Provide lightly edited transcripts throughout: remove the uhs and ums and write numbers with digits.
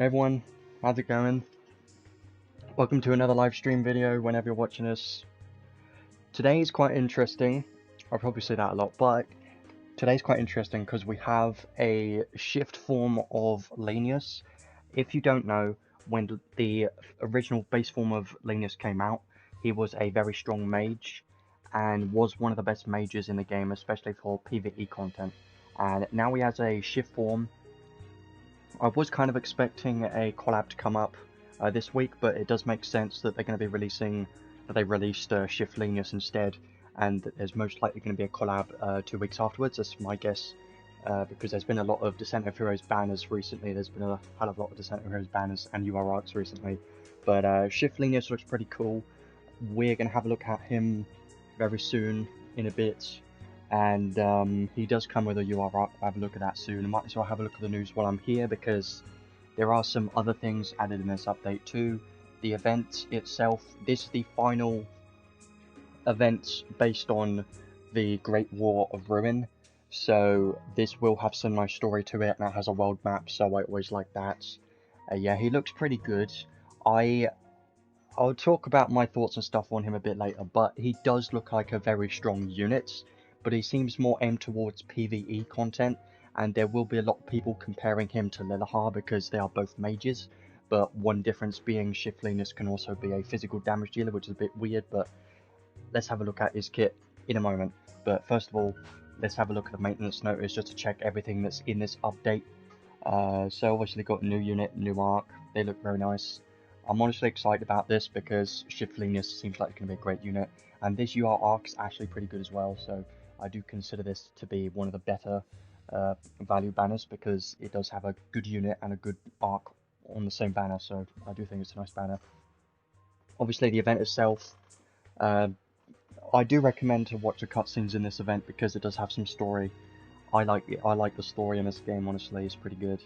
Hey everyone, how's it going? Welcome to another live stream video whenever you're watching this. Today is quite interesting. I'll probably say that a lot, but today's quite interesting because we have a shift form of Lenius. If you don't know, when the original base form of Lenius came out, he was a very strong mage and was one of the best mages in the game, especially for PvE content. And now he has a shift form. I was kind of expecting a collab to come up this week, but it does make sense that they're going to be releasing, that they released Shift Lenius instead, and that there's most likely going to be a collab 2 weeks afterwards. That's my guess, because there's been a lot of Descent of Heroes banners recently. There's been a hell of a lot of Descent of Heroes banners and UR arcs recently, but Shift Lenius looks pretty cool. We're going to have a look at him very soon in a bit. And he does come with a UR arc. I'll have a look at that soon. I might as well have a look at the news while I'm here, because there are some other things added in this update too. The event itself, this is the final event based on the Great War of Ruin, so this will have some nice story to it, and it has a world map, so I always like that. Yeah, he looks pretty good. I'll talk about my thoughts and stuff on him a bit later, but he does look like a very strong unit. But he seems more aimed towards PvE content, and there will be a lot of people comparing him to Lillahar because they are both mages, but one difference being Shift Lenius can also be a physical damage dealer, which is a bit weird, but let's have a look at his kit in a moment. But first of all, let's have a look at the maintenance notice just to check everything that's in this update. So obviously got a new unit, new arc, they look very nice. I'm honestly excited about this because Shift Lenius seems like it's going to be a great unit, and this UR arc is actually pretty good as well, so I do consider this to be one of the better value banners because it does have a good unit and a good arc on the same banner, so I do think it's a nice banner. Obviously the event itself, I do recommend to watch the cutscenes in this event because it does have some story. I like the story in this game, honestly, it's pretty good.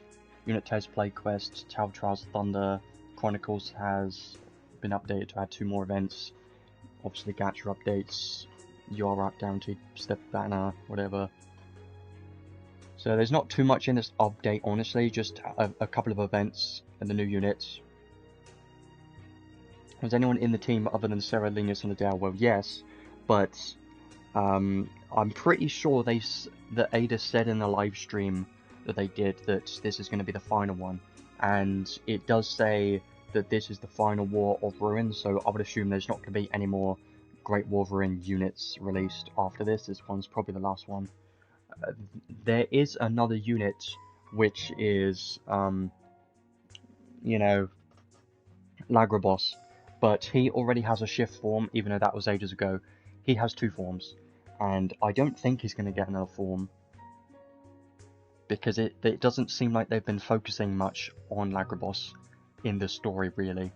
Unit test, play quests, Tower Trials Thunder, Chronicles has been updated to add 2 more events. Obviously gacha updates, UR arc guaranteed step banner, whatever. So there's not too much in this update, honestly, just a couple of events and the new units. Was anyone in the team other than Sarah, Lenius, and Adele? Well, yes, but I'm pretty sure that Ada said in the live stream that they did that this is going to be the final one, and it does say that this is the final War of Ruin, so I would assume there's not going to be any more Great War of Ruin units released after this. This one's probably the last one. There is another unit which is, you know, Lagrabos, but he already has a shift form, even though that was ages ago. He has 2 forms, and I don't think he's going to get another form, because it doesn't seem like they've been focusing much on Lagrabos in the story, really.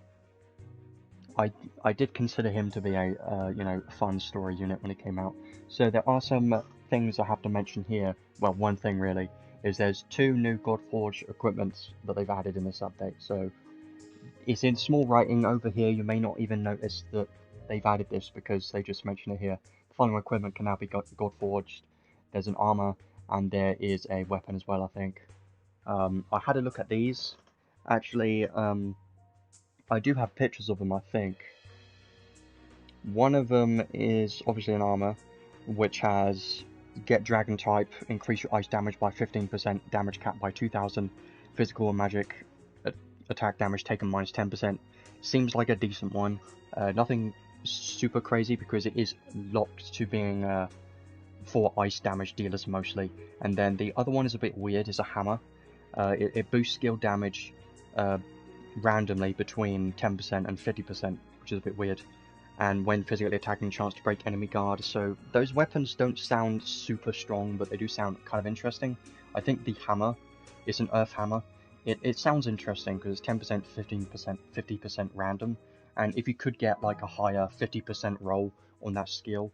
I did consider him to be a you know, fun story unit when it came out. So there are some things I have to mention here. Well, one thing really is there's 2 new Godforge equipments that they've added in this update. So it's in small writing over here. You may not even notice that they've added this because they just mention it here. The following equipment can now be Godforged. There's an armor and there is a weapon as well, I think. I had a look at these. Actually, I do have pictures of them, I think. One of them is obviously an armor, which has get dragon type, increase your ice damage by 15%, damage cap by 2000, physical and magic attack damage taken minus 10%. Seems like a decent one. Nothing super crazy because it is locked to being for ice damage dealers mostly. And then the other one is a bit weird, is a hammer. It boosts skill damage randomly between 10% and 50%, which is a bit weird, and when physically attacking, chance to break enemy guard. So those weapons don't sound super strong, but they do sound kind of interesting. I think the hammer is an earth hammer. It sounds interesting because it's 10%, 15%, 50% random, and if you could get like a higher 50% roll on that skill,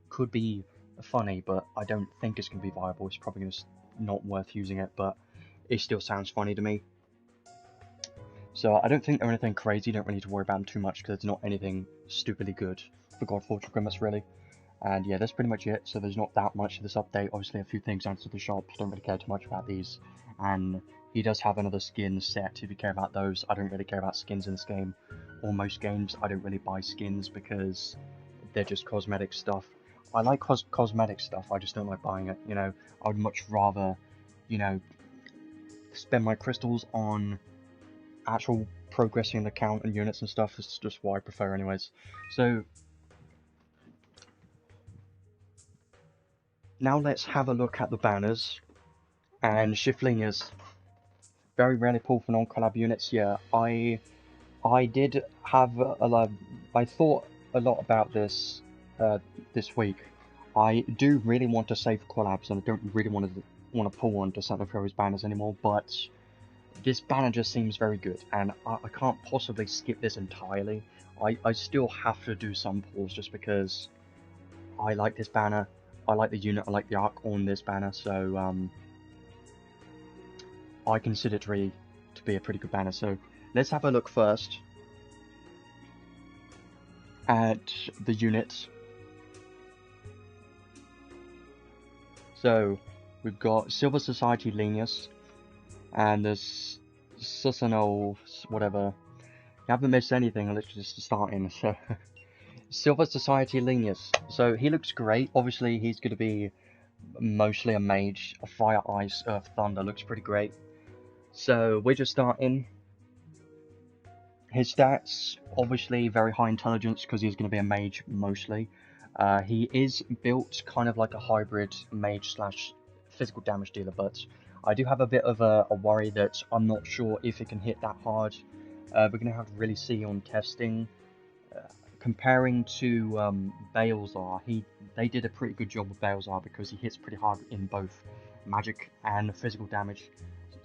could be funny, but I don't think it's going to be viable. It's probably just not worth using it, but it still sounds funny to me. So I don't think they're anything crazy, don't really need to worry about them too much because it's not anything stupidly good for Godforge Grimace really. And yeah, that's pretty much it, so there's not that much to this update. Obviously a few things added to the shops, don't really care too much about these. And he does have another skin set if you care about those. I don't really care about skins in this game, or most games. I don't really buy skins because they're just cosmetic stuff. I like cosmetic stuff, I just don't like buying it, you know. I'd much rather, you know, spend my crystals on actual progressing the count and units and stuff. It's just what I prefer anyways. So now let's have a look at the banners and SLenius. Very rarely pull for non-collab units. Yeah, I did have a lot. I thought a lot about this this week. I do really want to save collabs, and I don't really want to pull on to Santa Fury's banners anymore. But this banner just seems very good, and I can't possibly skip this entirely. I still have to do some pulls just because I like this banner. I like the unit. I like the arc on this banner. So I consider it to be a pretty good banner. So let's have a look first at the units. So we've got Silver Society Lenius and this Susano whatever. You haven't missed anything, let's just start in. So Silver Society Lenius. So he looks great. Obviously he's gonna be mostly a mage. A fire, ice, earth, thunder looks pretty great. So we're just starting. His stats, obviously very high intelligence because he's going to be a mage mostly. He is built kind of like a hybrid mage slash physical damage dealer, but I do have a bit of a worry that I'm not sure if it can hit that hard. We're going to have to really see on testing. Comparing to Balezar, they did a pretty good job with Balezar because he hits pretty hard in both magic and physical damage.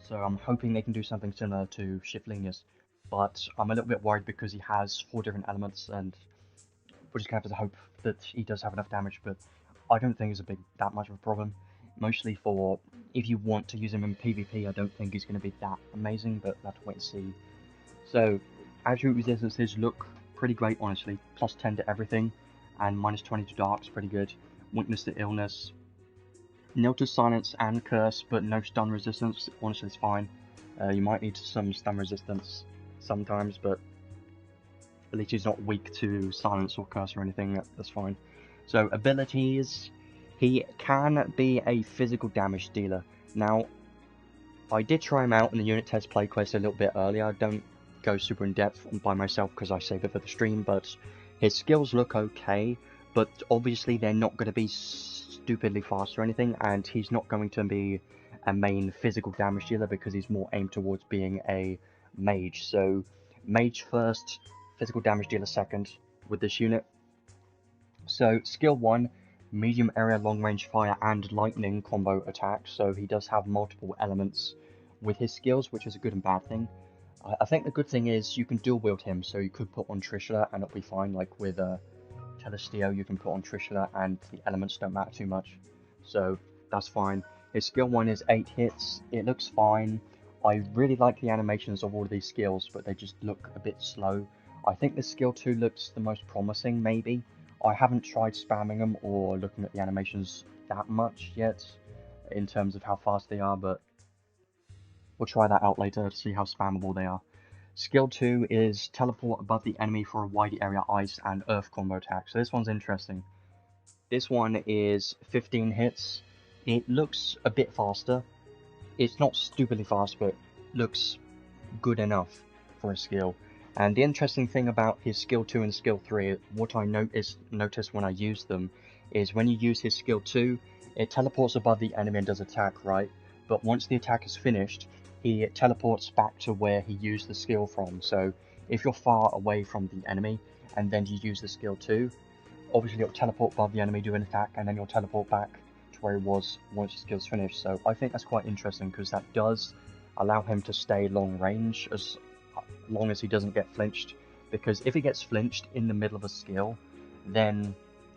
So I'm hoping they can do something similar to SLenius. But I'm a little bit worried because he has 4 different elements, and we're just going to have to hope that he does have enough damage, but I don't think it's that much of a problem. Mostly for if you want to use him in PvP, I don't think he's going to be that amazing, but we'll have to wait and see. So, attribute resistances look pretty great, honestly. Plus 10 to everything, and minus 20 to darks, pretty good. Weakness to illness. Nil to silence and curse, but no stun resistance. Honestly, it's fine. You might need some stun resistance sometimes, but at least he's not weak to silence or curse or anything. That's fine. So abilities, he can be a physical damage dealer. Now, I did try him out in the unit test play quest a little bit earlier. I don't go super in depth by myself because I save it for the stream, but his skills look okay, but obviously they're not going to be stupidly fast or anything, and he's not going to be a main physical damage dealer because he's more aimed towards being a mage. So mage first, physical damage dealer second with this unit. So skill 1, medium area long range fire and lightning combo attack, so he does have multiple elements with his skills, which is a good and bad thing. I think the good thing is you can dual wield him, so you could put on Trishula and it'll be fine. Like with Telestio, you can put on Trishula and the elements don't matter too much, so that's fine. His skill 1 is 8 hits, it looks fine. I really like the animations of all of these skills, but they just look a bit slow. I think the skill 2 looks the most promising, maybe. I haven't tried spamming them or looking at the animations that much yet, in terms of how fast they are, but we'll try that out later to see how spammable they are. Skill 2 is teleport above the enemy for a wide area ice and earth combo attack, so this one's interesting. This one is 15 hits. It looks a bit faster. It's not stupidly fast, but looks good enough for a skill. And the interesting thing about his skill 2 and skill 3, what I noticed when I used them, is when you use his skill 2, it teleports above the enemy and does attack, right? But once the attack is finished, he teleports back to where he used the skill from. So if you're far away from the enemy, and then you use the skill 2, obviously you'll teleport above the enemy, do an attack, and then you'll teleport back to where he was once the skill's finished. So I think that's quite interesting, because that does allow him to stay long range as long as he doesn't get flinched, because if he gets flinched in the middle of a skill, then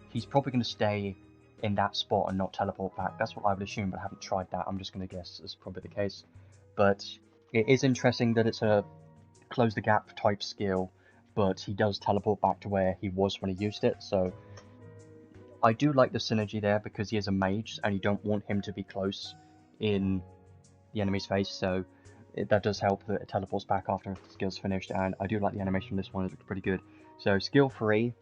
he's probably going to stay in that spot and not teleport back. That's what I would assume, but I haven't tried that. I'm just going to guess is probably the case. But it is interesting that it's a close the gap type skill, but he does teleport back to where he was when he used it. So I do like the synergy there, because he is a mage and you don't want him to be close in the enemy's face. So that does help that it teleports back after the skill's finished, and I do like the animation of this one. It looks pretty good. So skill 3,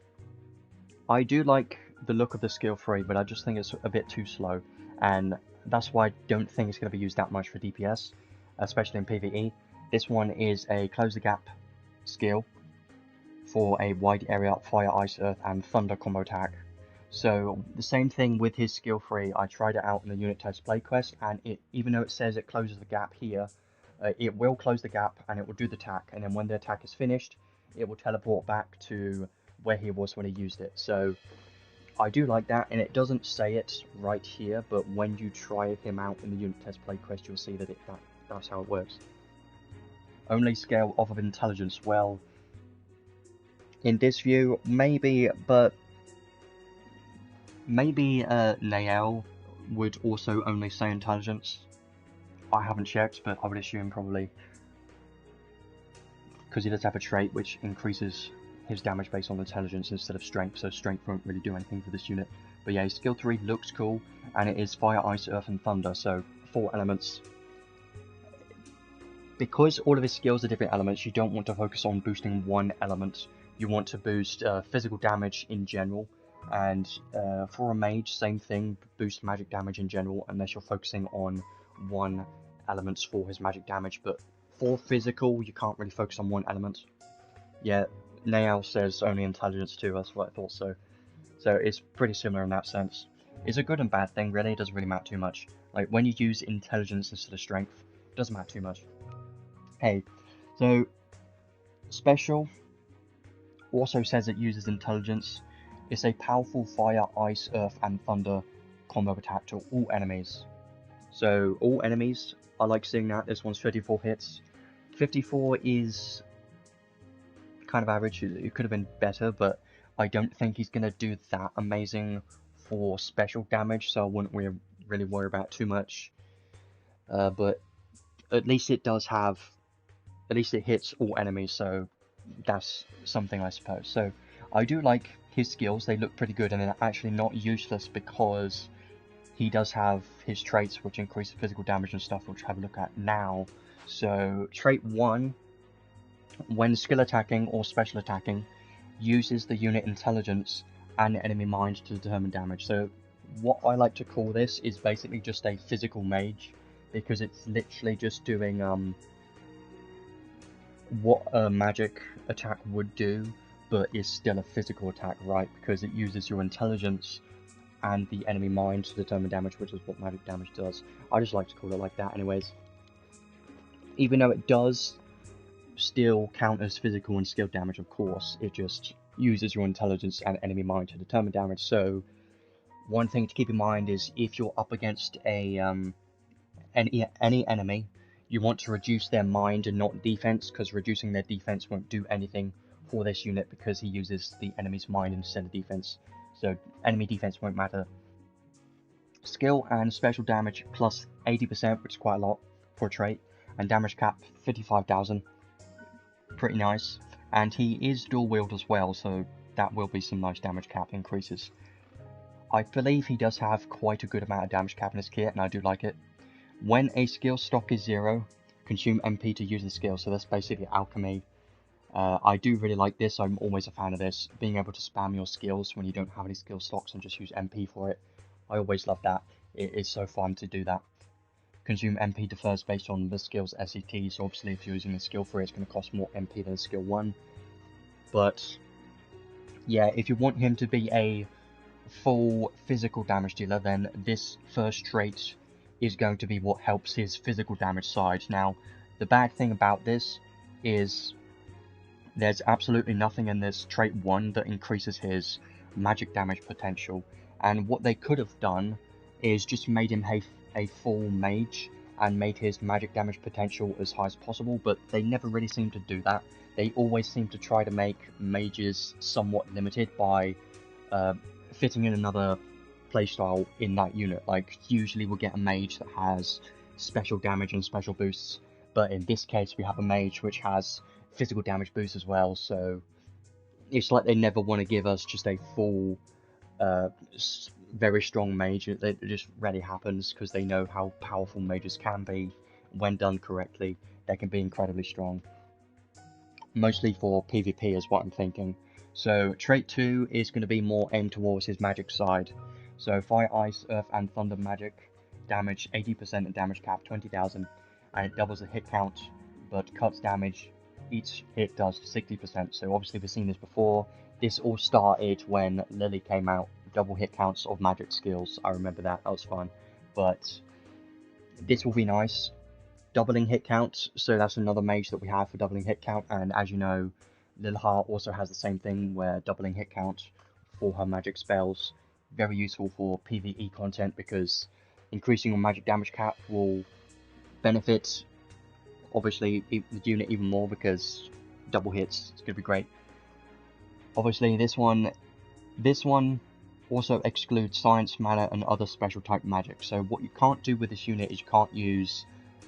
I do like the look of the skill 3, but I just think it's a bit too slow, and that's why I don't think it's going to be used that much for DPS, especially in PvE. This one is a close the gap skill for a wide area fire, ice, earth, and thunder combo attack. So the same thing with his skill 3. I tried it out in the unit test play quest, and even though it says it closes the gap here, it will close the gap and it will do the attack, and then when the attack is finished, it will teleport back to where he was when he used it. So I do like that, and it doesn't say it right here, but when you try him out in the unit test play quest, you'll see that that's how it works. Only scale off of intelligence. Well, in this view, maybe, but maybe Nael would also only say intelligence. I haven't checked, but I would assume probably, because he does have a trait which increases his damage based on intelligence instead of strength, so strength won't really do anything for this unit. But yeah, his skill 3 looks cool, and it is fire, ice, earth, and thunder, so 4 elements. Because all of his skills are different elements, you don't want to focus on boosting one element. You want to boost physical damage in general, and for a mage, same thing, boost magic damage in general, unless you're focusing on one element for his magic damage. But for physical, you can't really focus on one element. Yeah, Nael says only intelligence too, that's what I thought so. So it's pretty similar in that sense. It's a good and bad thing, really. It doesn't really matter too much. Like, when you use intelligence instead of strength, it doesn't matter too much. Hey, so special also says it uses intelligence. It's a powerful fire, ice, earth, and thunder combo attack to all enemies. So all enemies, I like seeing that. This one's 34 hits. 54 is kind of average. It could have been better, but I don't think he's going to do that amazing for special damage, so I wouldn't really worry about it too much. But at least it does have, at least it hits all enemies, so that's something, I suppose. So I do like his skills. They look pretty good, and they're actually not useless because he does have his traits which increase physical damage and stuff, which we'll have a look at now. So trait 1, when skill attacking or special attacking, uses the unit intelligence and enemy mind to determine damage. So what I like to call this is basically just a physical mage, because it's literally just doing what a magic attack would do, but is still a physical attack, right? Because it uses your intelligence and the enemy mind to determine damage, which is what magic damage does. I just like to call it like that anyways. Even though it does still count as physical and skill damage, of course, it just uses your intelligence and enemy mind to determine damage. So one thing to keep in mind is if you're up against a any enemy, you want to reduce their mind and not defense, because reducing their defense won't do anything for this unit because he uses the enemy's mind instead of defense. So enemy defense won't matter. Skill and special damage plus 80%, which is quite a lot for a trait, and damage cap 55,000. Pretty nice. And he is dual wield as well, so that will be some nice damage cap increases. I believe he does have quite a good amount of damage cap in his kit, and I do like it. When a skill stock is 0, consume MP to use the skill, so that's basically alchemy. I do really like this. I'm always a fan of this, being able to spam your skills when you don't have any skill stocks and just use MP for it. I always love that. It is so fun to do that. Consume MP defers based on the skill's SET, so obviously if you're using a skill 3, it's going to cost more MP than skill 1. But yeah, if you want him to be a full physical damage dealer, then this first trait is going to be what helps his physical damage side. Now, the bad thing about this is there's absolutely nothing in this trait 1 that increases his magic damage potential, and what they could have done is just made him a full mage and made his magic damage potential as high as possible, but they never really seem to do that. They always seem to try to make mages somewhat limited by fitting in another playstyle in that unit. Like, usually we'll get a mage that has special damage and special boosts, but in this case we have a mage which has physical damage boost as well, so it's like they never want to give us just a full very strong mage. It just rarely happens because they know how powerful mages can be when done correctly. they can be incredibly strong. Mostly for PvP is what I'm thinking. So trait 2 is going to be more aimed towards his magic side. So Fire, Ice, Earth and Thunder magic, damage 80% and damage cap 20,000, and it doubles the hit count, but cuts damage. Each hit does 60%, so obviously we've seen this before. This all started when Lily came out, double hit counts of magic skills. I remember that was fun. But this will be nice. Doubling hit count, so that's another mage that we have for doubling hit count, and as you know, Lilha also has the same thing where doubling hit count for her magic spells. Very useful for PvE content because increasing your magic damage cap will benefit, obviously, the unit even more because double hits is going to be great. Obviously, this one also excludes science, mana, and other special type magic. So what you can't do with this unit is you can't use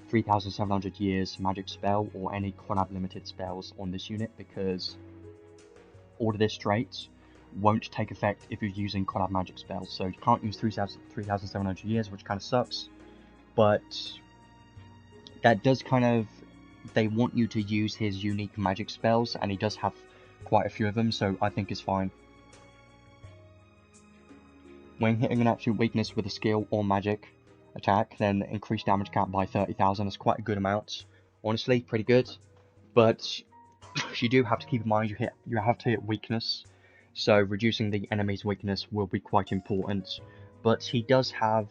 3,700 years magic spell or any collab limited spells on this unit because all of this traits won't take effect if you're using collab magic spells. So you can't use 3,700 years, which kind of sucks, but that does kind of, they want you to use his unique magic spells, and he does have quite a few of them, so I think it's fine. When hitting an absolute weakness with a skill or magic attack, then increase damage cap by 30,000. It's quite a good amount, honestly, pretty good. But you do have to keep in mind you have to hit weakness, so reducing the enemy's weakness will be quite important. But he does have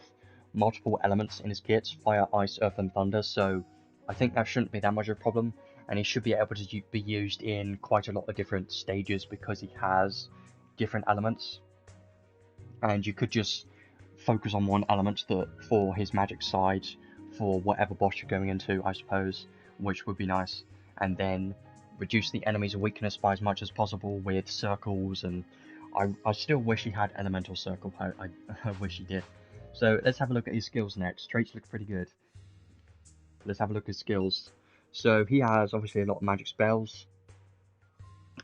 multiple elements in his kit: fire, ice, earth, and thunder. So I think that shouldn't be that much of a problem, and he should be able to be used in quite a lot of different stages because he has different elements. And you could just focus on one element for his magic side for whatever boss you're going into, I suppose, which would be nice. And then reduce the enemy's weakness by as much as possible with circles, and I still wish he had elemental circle. I wish he did. So let's have a look at his skills next. Traits look pretty good. Let's have a look at his skills. So he has obviously a lot of magic spells.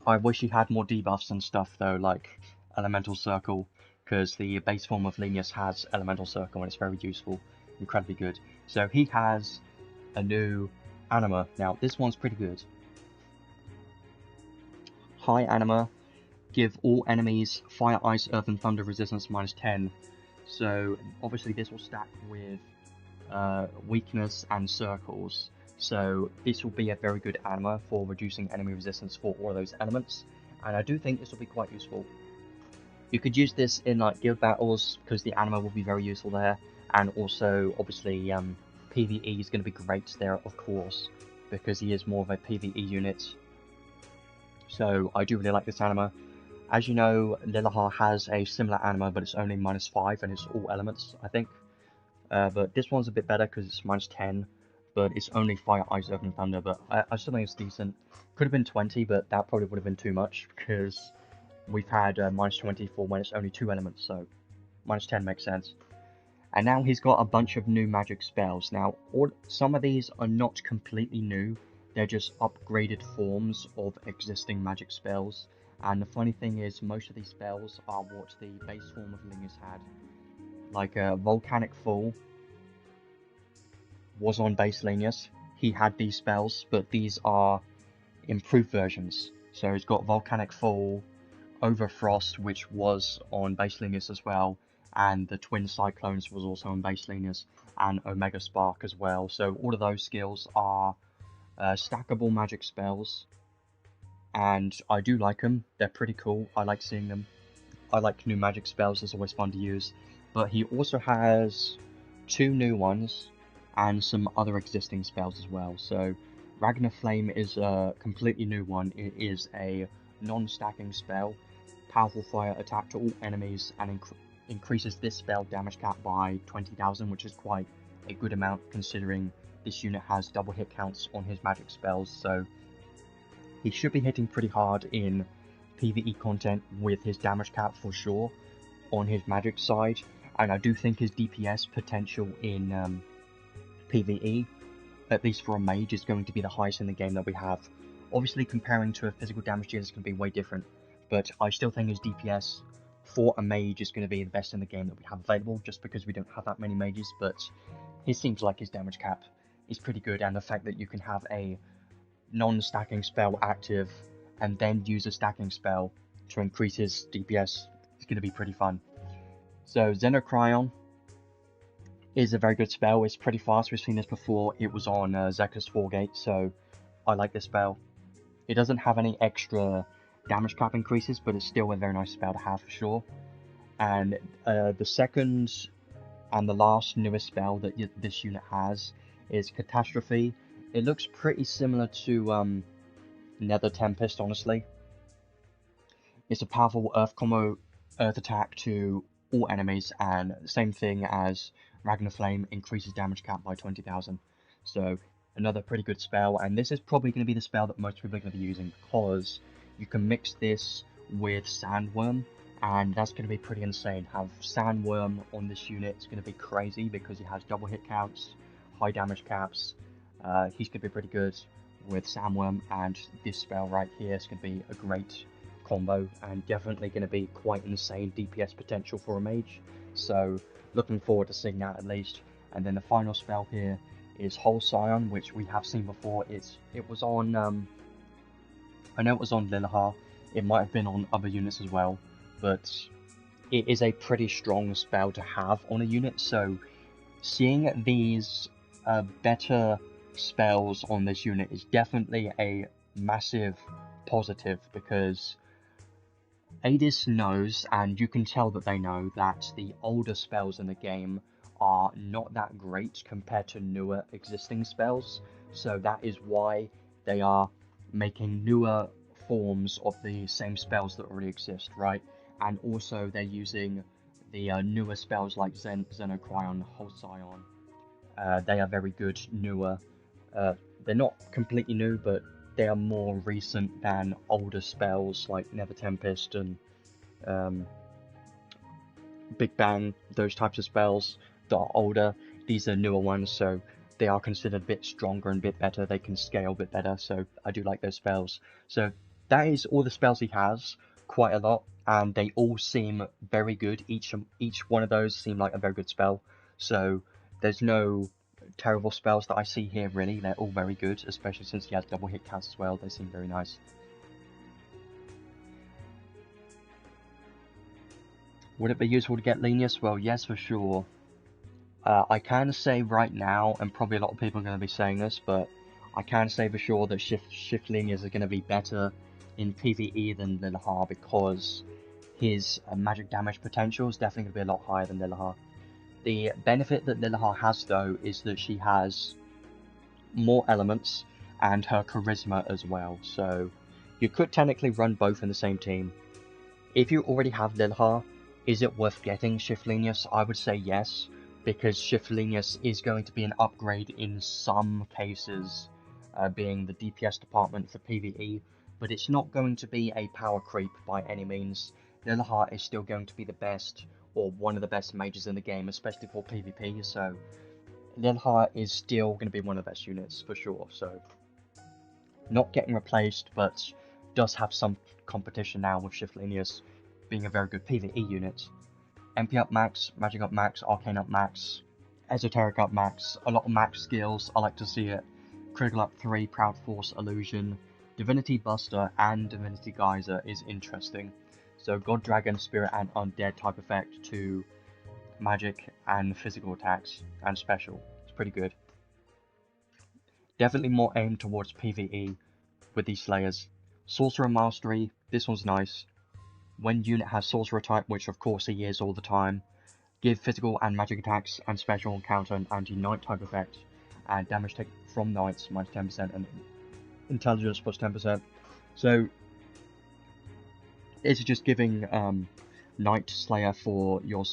I wish he had more debuffs and stuff though, like elemental circle, because the base form of Lenius has elemental circle and it's very useful, incredibly good. So he has a new anima. Now this one's pretty good. High anima, give all enemies fire, ice, earth and thunder resistance -10. So obviously this will stack with weakness and circles. So this will be a very good anima for reducing enemy resistance for all of those elements, and I do think this will be quite useful. You could use this in like guild battles because the anima will be very useful there, and also obviously PvE is going to be great there, of course, because he is more of a PvE unit. So I do really like this anima. As you know, Lilha has a similar anima, but it's only -5 and it's all elements, I think. But this one's a bit better because it's -10, but it's only fire, ice, earth and thunder, but I still think it's decent. Could have been 20, but that probably would have been too much because we've had -20 for when it's only 2 elements, so -10 makes sense. And now he's got a bunch of new magic spells. Now, some of these are not completely new, they're just upgraded forms of existing magic spells. And the funny thing is, most of these spells are what the base form of Lenius had. Like Volcanic Fall was on base Lenius. He had these spells, but these are improved versions. So he's got Volcanic Fall, Overfrost, which was on base Lenius as well, and the Twin Cyclones was also on base Lenius, and Omega Spark as well. So all of those skills are stackable magic spells, and I do like them. They're pretty cool. I like seeing them. I like new magic spells. It's always fun to use. But he also has 2 new ones and some other existing spells as well. So Ragnar Flame is a completely new one. It is a non-stacking spell, powerful fire attack to all enemies, and increases this spell damage cap by 20,000, which is quite a good amount considering this unit has double hit counts on his magic spells. So he should be hitting pretty hard in PvE content with his damage cap for sure on his magic side, and I do think his DPS potential in PvE, at least for a mage, is going to be the highest in the game that we have. Obviously comparing to a physical damage dealer is going to be way different, but I still think his DPS for a mage is going to be the best in the game that we have available, just because we don't have that many mages. But it seems like his damage cap is pretty good, and the fact that you can have a non-stacking spell active and then use a stacking spell to increase his DPS is going to be pretty fun. So Xenocryon is a very good spell. It's pretty fast. We've seen this before. It was on Zeka's 4-gate, so I like this spell. It doesn't have any extra damage cap increases, but it's still a very nice spell to have for sure. And the second and the last newest spell that this unit has is Catastrophe. It looks pretty similar to Nether Tempest, honestly. It's a powerful Earth combo, Earth attack to all enemies, and same thing as Ragnar Flame, increases damage cap by 20,000. So another pretty good spell, and this is probably going to be the spell that most people are going to be using, because you can mix this with Sandworm, and that's going to be pretty insane. Have Sandworm on this unit is going to be crazy because he has double hit counts, high damage caps. He's going to be pretty good with Sandworm, and this spell right here is going to be a great combo, and definitely going to be quite insane DPS potential for a mage. So looking forward to seeing that at least. And then the final spell here is Whole Scion, which we have seen before. It was on I know it was on Lilahar. It might have been on other units as well, but it is a pretty strong spell to have on a unit. So seeing these better spells on this unit is definitely a massive positive, because Adis knows, and you can tell that they know, that the older spells in the game are not that great compared to newer existing spells. So that is why they are making newer forms of the same spells that already exist, right? And also they're using the newer spells like Xenocryon, Whole Scion. They are very good, newer. They're not completely new, but they are more recent than older spells like Nether Tempest and Big Bang, those types of spells that are older. These are newer ones, so they are considered a bit stronger and a bit better. They can scale a bit better, so I do like those spells. So that is all the spells he has, quite a lot, and they all seem very good. Each one of those seem like a very good spell, so there's no terrible spells that I see here really. They're all very good, especially since he has double hit counts as well. They seem very nice. Would it be useful to get Lenius? Well, yes, for sure. I can say right now, and probably a lot of people are going to be saying this, but I can say for sure that Shift Lenius are going to be better in PvE than Lilahar, because his magic damage potential is definitely going to be a lot higher than Lilahar. The benefit that Lilahar has, though, is that she has more elements and her charisma as well, so you could technically run both in the same team. If you already have Lilahar, is it worth getting Shift Lenius? I would say yes, because Shift Lenius is going to be an upgrade in some cases, being the DPS department for PvE, but it's not going to be a power creep by any means. Lilahar is still going to be the best, or one of the best mages in the game, especially for PvP, so Lilahar is still going to be one of the best units for sure. So not getting replaced, but does have some competition now with Shift Lenius being a very good PvE unit. MP up max, Magic up max, Arcane up max, Esoteric up max, a lot of max skills, I like to see it. Critical up 3, Proud Force, Illusion, Divinity Buster and Divinity Geyser is interesting. So God Dragon, Spirit and Undead type effect to magic and physical attacks and special. It's pretty good. Definitely more aimed towards PvE with these Slayers. Sorcerer Mastery, this one's nice. When unit has Sorcerer type, which of course he is all the time, give physical and magic attacks and special encounter an anti-knight type effect, and damage take from knights minus 10% and intelligence plus 10%. So it's just giving Knight Slayer for your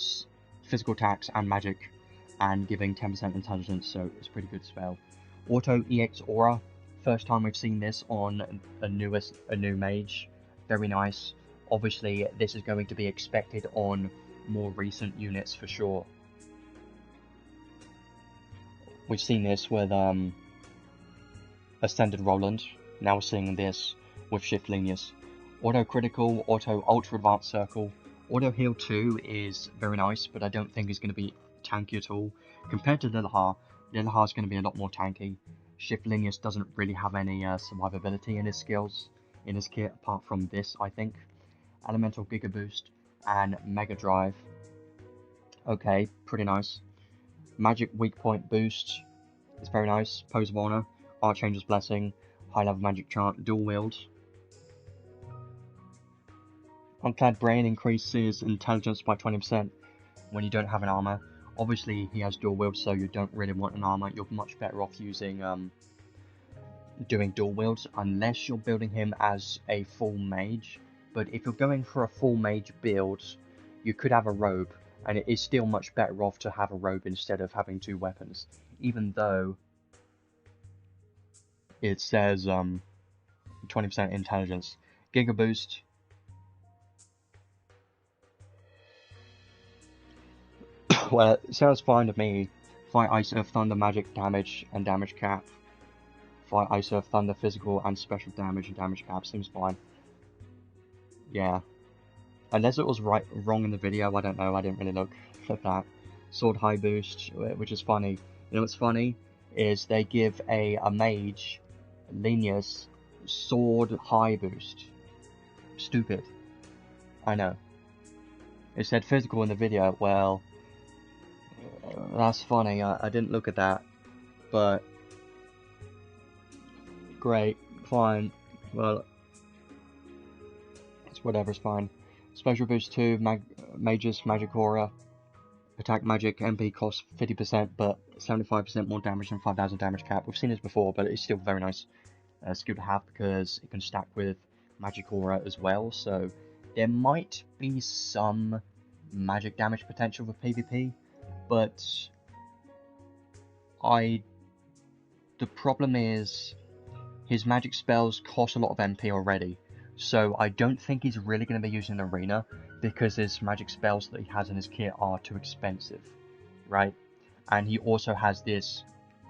physical attacks and magic, and giving 10% intelligence, so it's a pretty good spell. Auto EX Aura, first time we've seen this on a new mage, very nice. Obviously this is going to be expected on more recent units for sure. We've seen this with Ascended Roland, now we're seeing this with Shift Lenius. Auto Critical, Auto Ultra Advanced Circle, Auto Heal 2 is very nice, but I don't think it's going to be tanky at all. Compared to Lilahar, The other half's going to be a lot more tanky. SLenius doesn't really have any survivability in his skills, in his kit, apart from this, I think. Elemental Giga Boost and Mega Drive. Okay, pretty nice. Magic Weak Point Boost is very nice. Pose of Honor, Archangel's Blessing, High Level Magic Chant, Dual Wield. Unclad Brain increases intelligence by 20% when you don't have an armor. Obviously, he has dual wield, so you don't really want an armor. You're much better off using doing dual wields, unless you're building him as a full mage. But if you're going for a full mage build, you could have a robe, and it is still much better off to have a robe instead of having two weapons. Even though it says 20% intelligence. Giga Boost. Well, it sounds fine to me. Fight Ice Earth Thunder magic damage and damage cap. Fight Ice Earth Thunder physical and special damage and damage cap seems fine. Yeah. Unless it was wrong in the video, I don't know, I didn't really look at that. Sword High Boost, which is funny. You know what's funny? Is they give a mage, Lenius, Sword High Boost. Stupid. I know. It said physical in the video, well... that's funny, I didn't look at that. But... great, fine, well... it's whatever's fine. Special Boost 2, Magus, Magic Aura. Attack Magic, MP costs 50%, but 75% more damage than 5000 damage cap. We've seen this before, but it's still very nice skill to have because it can stack with Magic Aura as well, so there might be some magic damage potential for PvP, but the problem is his magic spells cost a lot of MP already, so I don't think he's really going to be using Arena because his magic spells that he has in his kit are too expensive, right? And he also has this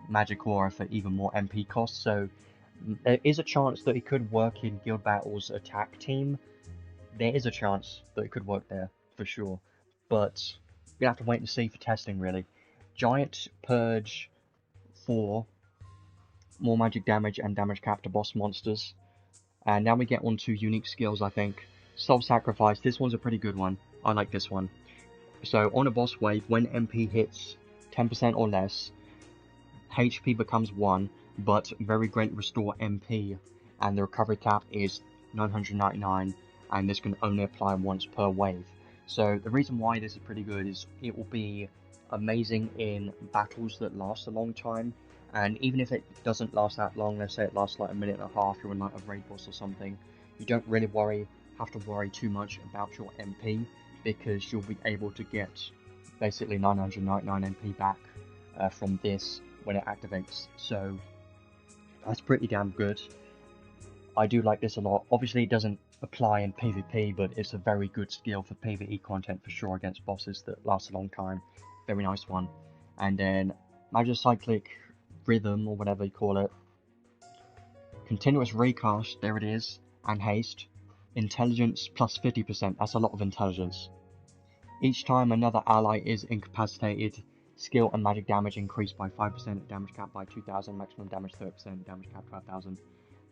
Magic Aura for even more MP cost, so there is a chance that he could work in Guild Battle's attack team. There is a chance that it could work there, for sure. But we have to wait and see for testing, really. Giant Purge 4, more magic damage and damage cap to boss monsters. And now we get on to unique skills, I think. Self-sacrifice, this one's a pretty good one. I like this one. So, on a boss wave, when MP hits 10% or less, HP becomes 1, but very great restore MP, and the recovery cap is 999, and this can only apply once per wave. So the reason why this is pretty good is it will be amazing in battles that last a long time, and even if it doesn't last that long, let's say it lasts like a minute and a half, you're in like a raid boss or something, you don't really have to worry too much about your MP, because you'll be able to get basically 999 MP back from this when it activates, so that's pretty damn good. I do like this a lot. Obviously it doesn't apply in PvP, but it's a very good skill for PvE content for sure against bosses that last a long time. Very nice one. And then Magicyclic Rhythm, or whatever you call it. Continuous Recast, there it is, and Haste. Intelligence plus 50%, that's a lot of intelligence. Each time another ally is incapacitated, skill and magic damage increased by 5%, damage cap by 2000, maximum damage 30%, damage cap 12,000.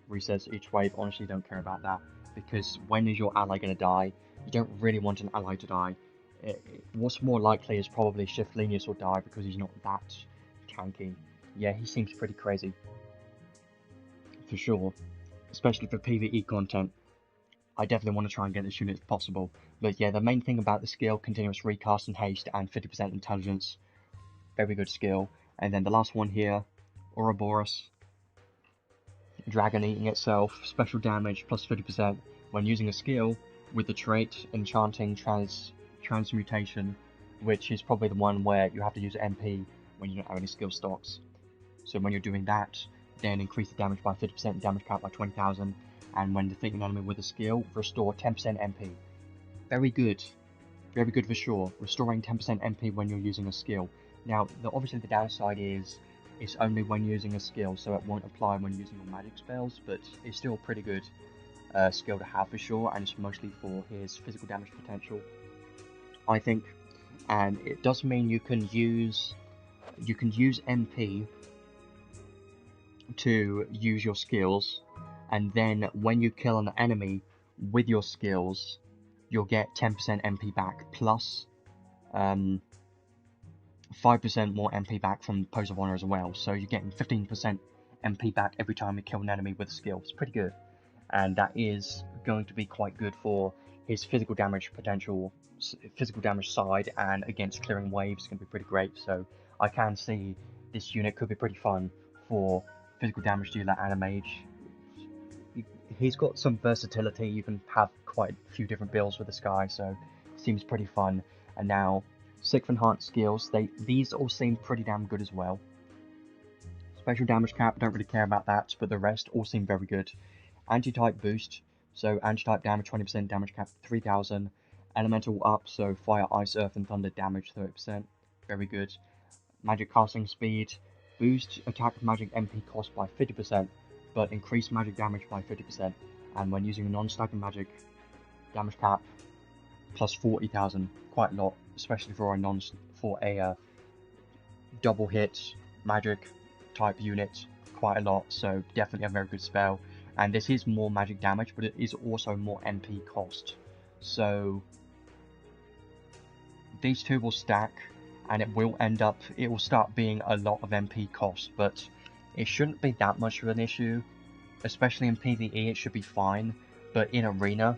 Resets each wave. Honestly, don't care about that, because when is your ally going to die? You don't really want an ally to die. What's more likely is probably SLenius will die because he's not that tanky. Yeah, he seems pretty crazy. For sure. Especially for PvE content. I definitely want to try and get this unit if possible. But yeah, the main thing about the skill, continuous recast and haste and 50% intelligence. Very good skill. And then the last one here, Ouroboros. Dragon eating itself, special damage plus 50% when using a skill with the trait Enchanting Transmutation, which is probably the one where you have to use MP when you don't have any skill stocks. So when you're doing that, then increase the damage by 50%, damage cap by 20,000, and when defeating an enemy with a skill, restore 10% MP. Very good for sure, restoring 10% MP when you're using a skill. Now, obviously the downside is it's only when using a skill, so it won't apply when using your magic spells, but it's still a pretty good skill to have for sure, and it's mostly for his physical damage potential, I think. And it does mean you can use you can use MP to use your skills, and then when you kill an enemy with your skills, you'll get 10% MP back plus 5% more MP back from Pose of Honor as well. So you're getting 15% MP back every time you kill an enemy with a skill. It's pretty good, and that is going to be quite good for his physical damage potential, physical damage side, and against clearing waves. It's going to be pretty great. So I can see this unit could be pretty fun for physical damage dealer and a mage. He's got some versatility. You can have quite a few different builds with this guy, so it seems pretty fun. And now 6 enhanced skills, these all seem pretty damn good as well. Special damage cap, don't really care about that, but the rest all seem very good. Anti-type boost, so anti-type damage 20%, damage cap 3000. Elemental up, so fire, ice, earth, and thunder damage 30%, very good. Magic casting speed, boost attack magic MP cost by 50%, but increase magic damage by 50%. And when using a non-stagger magic, damage cap plus 40,000, quite a lot, especially for a double hit magic type unit, quite a lot. So definitely a very good spell. And this is more magic damage, but it is also more MP cost. So these two will stack, and it will start being a lot of MP cost, but it shouldn't be that much of an issue, especially in PvE. It should be fine, but in Arena,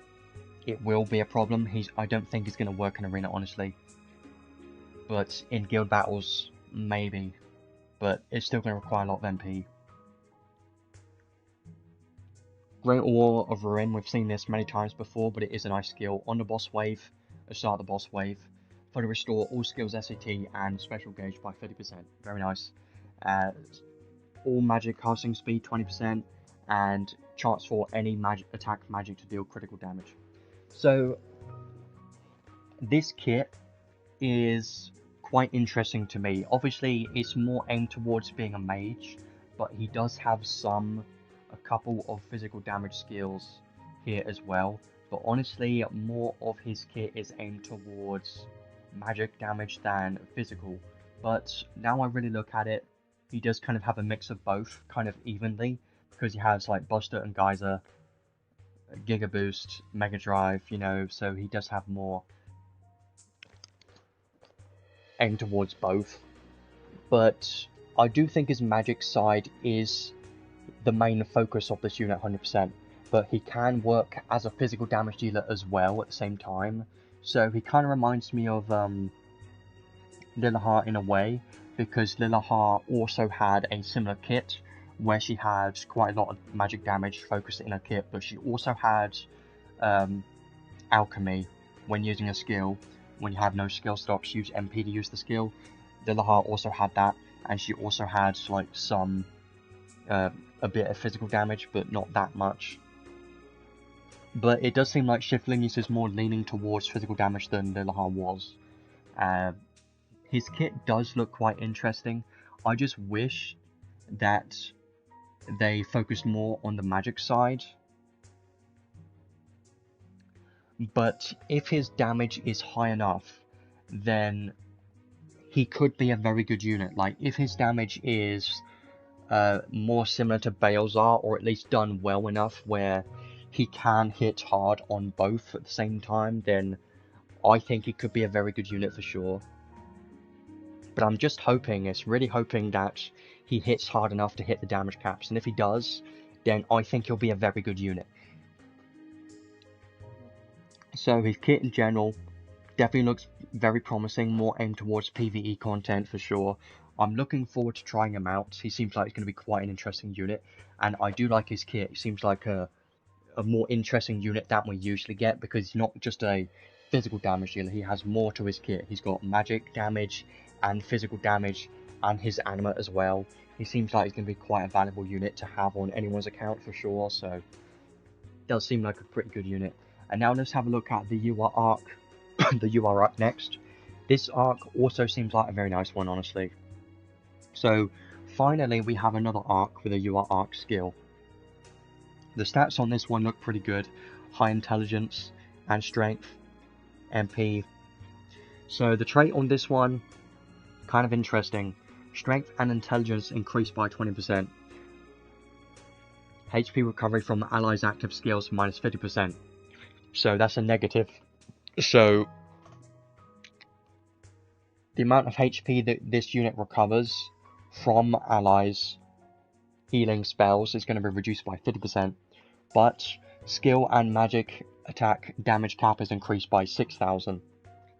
it will be a problem. I don't think he's going to work in Arena, honestly, but in guild battles, maybe, but it's still going to require a lot of MP. Great War of Ruin, we've seen this many times before, but it is a nice skill. On the boss wave, start the boss wave, fully restore all skills SAT and special gauge by 50%. Very nice. All magic casting speed 20%, and chance for any attack magic to deal critical damage. So this kit is quite interesting to me. Obviously, it's more aimed towards being a mage, but he does have a couple of physical damage skills here as well. But honestly, more of his kit is aimed towards magic damage than physical. But now I really look at it, he does kind of have a mix of both, kind of evenly, because he has like Buster and Geyser, Giga Boost, Mega Drive, you know, so he does have more aimed towards both. But I do think his magic side is the main focus of this unit 100%, but he can work as a physical damage dealer as well at the same time. So he kind of reminds me of Liliha in a way, because Liliha also had a similar kit where she had quite a lot of magic damage focused in her kit, but she also had alchemy when using a skill. When you have no skill stocks, use MP to use the skill. Liliha also had that, and she also had like some a bit of physical damage, but not that much. But it does seem like SLenius is more leaning towards physical damage than Liliha was. His kit does look quite interesting. I just wish that they focused more on the magic side. But if his damage is high enough, then he could be a very good unit. Like, if his damage is more similar to Balezar, or at least done well enough where he can hit hard on both at the same time, then I think he could be a very good unit for sure. But I'm just hoping, really hoping that he hits hard enough to hit the damage caps, and if he does, then I think he'll be a very good unit. So his kit in general definitely looks very promising, more aimed towards PvE content for sure. I'm looking forward to trying him out. He seems like he's going to be quite an interesting unit, and I do like his kit. It seems like a more interesting unit than we usually get, because he's not just a physical damage dealer, he has more to his kit. He's got magic damage and physical damage and his anima as well. He seems like he's going to be quite a valuable unit to have on anyone's account for sure, so it does seem like a pretty good unit. And now let's have a look at the UR arc, the UR arc next. This arc also seems like a very nice one, honestly. So finally we have another arc with a UR arc skill. The stats on this one look pretty good. High intelligence and strength, MP. So the trait on this one, kind of interesting. Strength and intelligence increased by 20%. HP recovery from allies' active skills minus 50%. So that's a negative. So the amount of HP that this unit recovers from allies' healing spells is going to be reduced by 50%. But skill and magic attack damage cap is increased by 6,000.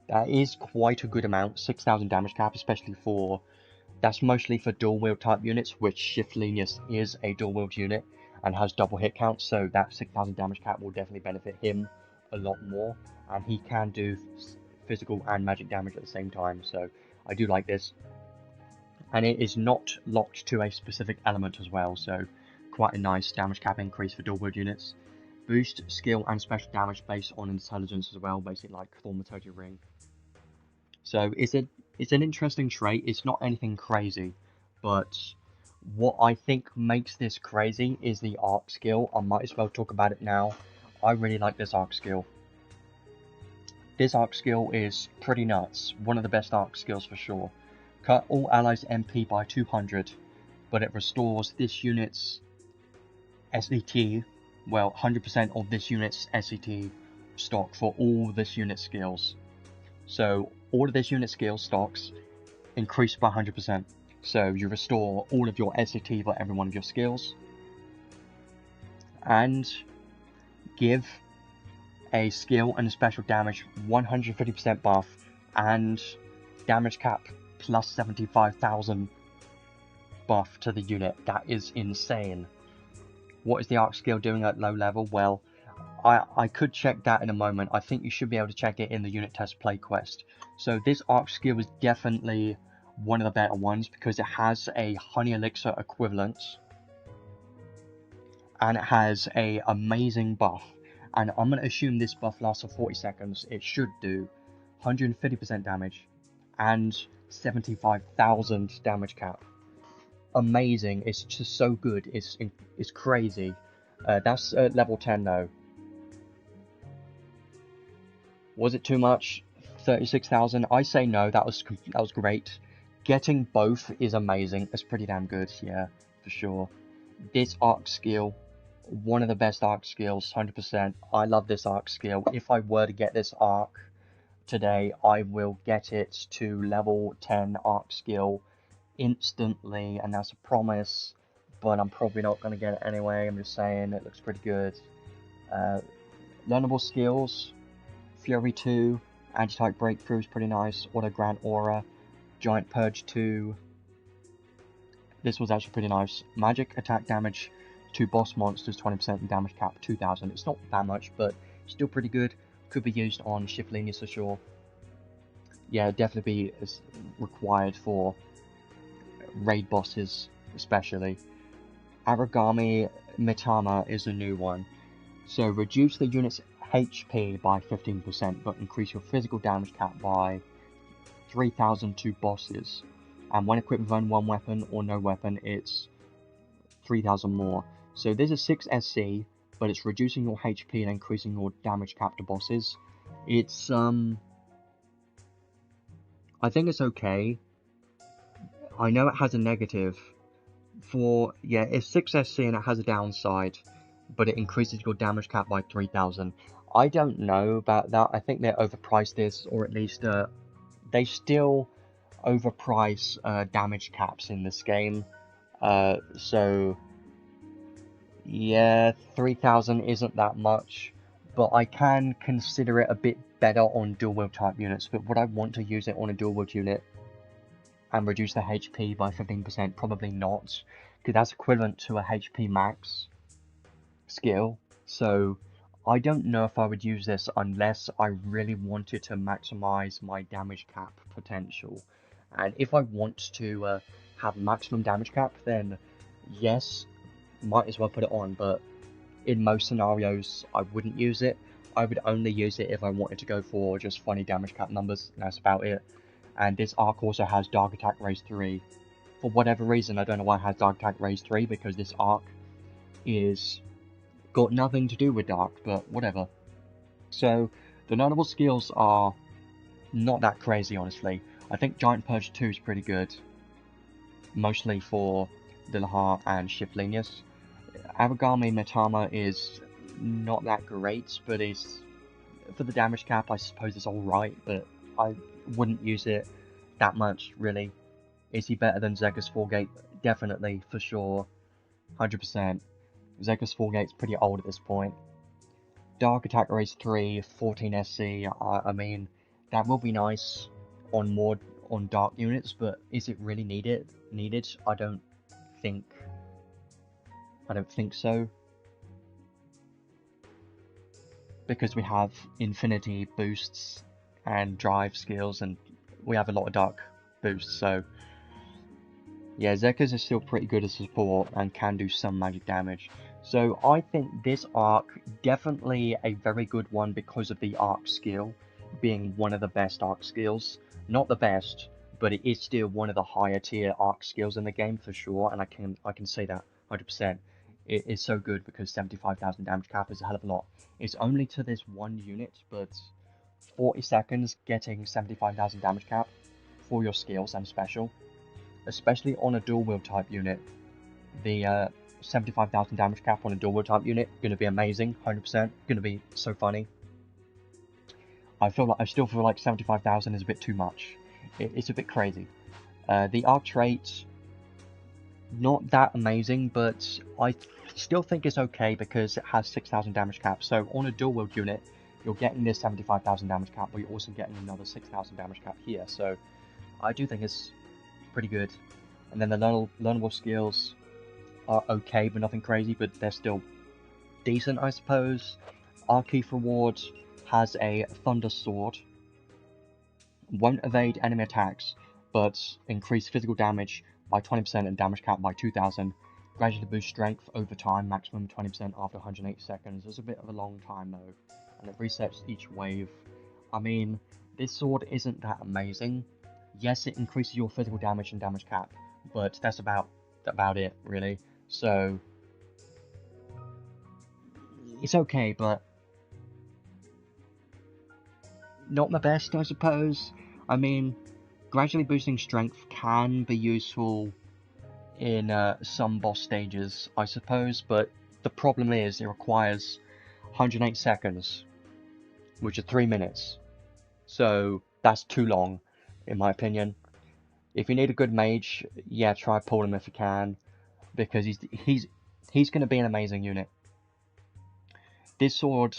That is quite a good amount, 6,000 damage cap, especially for... That's mostly for dual wield type units, which SLenius is a dual wield unit and has double hit count, so that 6,000 damage cap will definitely benefit him a lot more, and he can do physical and magic damage at the same time, so I do like this. And it is not locked to a specific element as well, so quite a nice damage cap increase for dual wield units. Boost skill and special damage based on intelligence as well, basically like Thaumaturgy Ring. So it's an interesting trait. It's not anything crazy, but what I think makes this crazy is the arc skill. I might as well talk about it now. I really like this arc skill. This arc skill is pretty nuts. One of the best arc skills for sure. Cut all allies MP by 200, but it restores this unit's SET, well, 100% of this unit's SET stock for all this unit's skills. So all of this unit skill stocks increase by 100%. So you restore all of your SET for every one of your skills, and give a skill and a special damage 150% buff and damage cap plus 75,000 buff to the unit. That is insane. What is the arc skill doing at low level? Well, I could check that in a moment. I think you should be able to check it in the unit test play quest. So this arc skill is definitely one of the better ones because it has a honey elixir equivalent and it has a amazing buff. And I'm going to assume this buff lasts for 40 seconds. It should do 150% damage and 75,000 damage cap. Amazing. It's just so good. It's crazy. That's level 10 though. Was it too much? 36,000? I say no. That was great. Getting both is amazing. It's pretty damn good. Yeah, for sure. This arc skill, one of the best arc skills, 100%. I love this arc skill. If I were to get this arc today, I will get it to level 10 arc skill instantly, and that's a promise, but I'm probably not going to get it anyway. I'm just saying, it looks pretty good. Learnable skills, Fury 2, Anti-Type Breakthrough is pretty nice, Auto Grant Aura, Giant Purge 2, this was actually pretty nice. Magic attack damage to boss monsters 20% and damage cap 2,000. It's not that much, but still pretty good. Could be used on SLenius for sure. Yeah, definitely be required for raid bosses especially. Aragami Mitama is a new one. So reduce the unit's HP by 15%, but increase your physical damage cap by 3,000 to bosses. And when equipped with only one weapon or no weapon, it's 3,000 more. So this is 6 SC, but it's reducing your HP and increasing your damage cap to bosses. It's I think it's okay. I know it has a negative. Yeah, it's 6 SC and it has a downside, but it increases your damage cap by 3,000. I don't know about that. I think they overpriced this, or at least they still overprice damage caps in this game. So yeah, 3,000 isn't that much, but I can consider it a bit better on dual wield type units. But would I want to use it on a dual wield unit and reduce the HP by 15%? Probably not, because that's equivalent to a HP max skill. So I don't know if I would use this unless I really wanted to maximize my damage cap potential. And if I want to have maximum damage cap, then yes, might as well put it on, but in most scenarios I wouldn't use it. I would only use it if I wanted to go for just funny damage cap numbers, and that's about it. And this arc also has Dark Attack Raise 3. For whatever reason, I don't know why it has Dark Attack Raise 3, because this arc is got nothing to do with Dark, but whatever. So the notable skills are not that crazy, honestly. I think Giant Purge 2 is pretty good. mostly for Lillaha and Shift Lenius. Aragami Mitama is not that great, but is for the damage cap, I suppose it's alright, but I wouldn't use it that much, really. Is he better than Zega's 4-gate? Definitely, for sure. 100%. Zega's 4-gate's pretty old at this point. Dark Attack Race 3, 14 SC, I mean, that will be nice on dark units, but is it really needed? I don't think so. Because we have infinity boosts and drive skills, and we have a lot of dark boosts, so yeah, Zekas is still pretty good as support and can do some magic damage. So I think this arc definitely a very good one because of the arc skill being one of the best arc skills. Not the best, but it is still one of the higher tier arc skills in the game for sure, and I can say that 100%. It is so good because 75,000 damage cap is a hell of a lot. It's only to this one unit, but 40 seconds getting 75,000 damage cap for your skills and special, especially on a dual wield type unit. The 75,000 damage cap on a dual wield type unit going to be amazing, 100%. Going to be so funny. I still feel like 75,000 is a bit too much. It's a bit crazy. The arc trait, not that amazing, but I still think it's okay because it has 6,000 damage cap. So on a dual wield unit, you're getting this 75,000 damage cap, but you're also getting another 6,000 damage cap here. So I do think it's pretty good. And then the learnable skills are okay, but nothing crazy, but they're still decent, I suppose. Arkeef reward has a Thunder Sword. Won't evade enemy attacks, but increase physical damage by 20% and damage cap by 2,000. Gradually boost strength over time, maximum 20% after 180 seconds. It's a bit of a long time though, and it resets each wave. I mean, this sword isn't that amazing. Yes, it increases your physical damage and damage cap, but that's about it, really. So it's okay, but not my best, I suppose. I mean, gradually boosting strength can be useful in some boss stages, I suppose, but the problem is it requires 108 seconds, which are 3 minutes. So that's too long, in my opinion. If you need a good mage, yeah, try pull him if you can, because he's going to be an amazing unit. This sword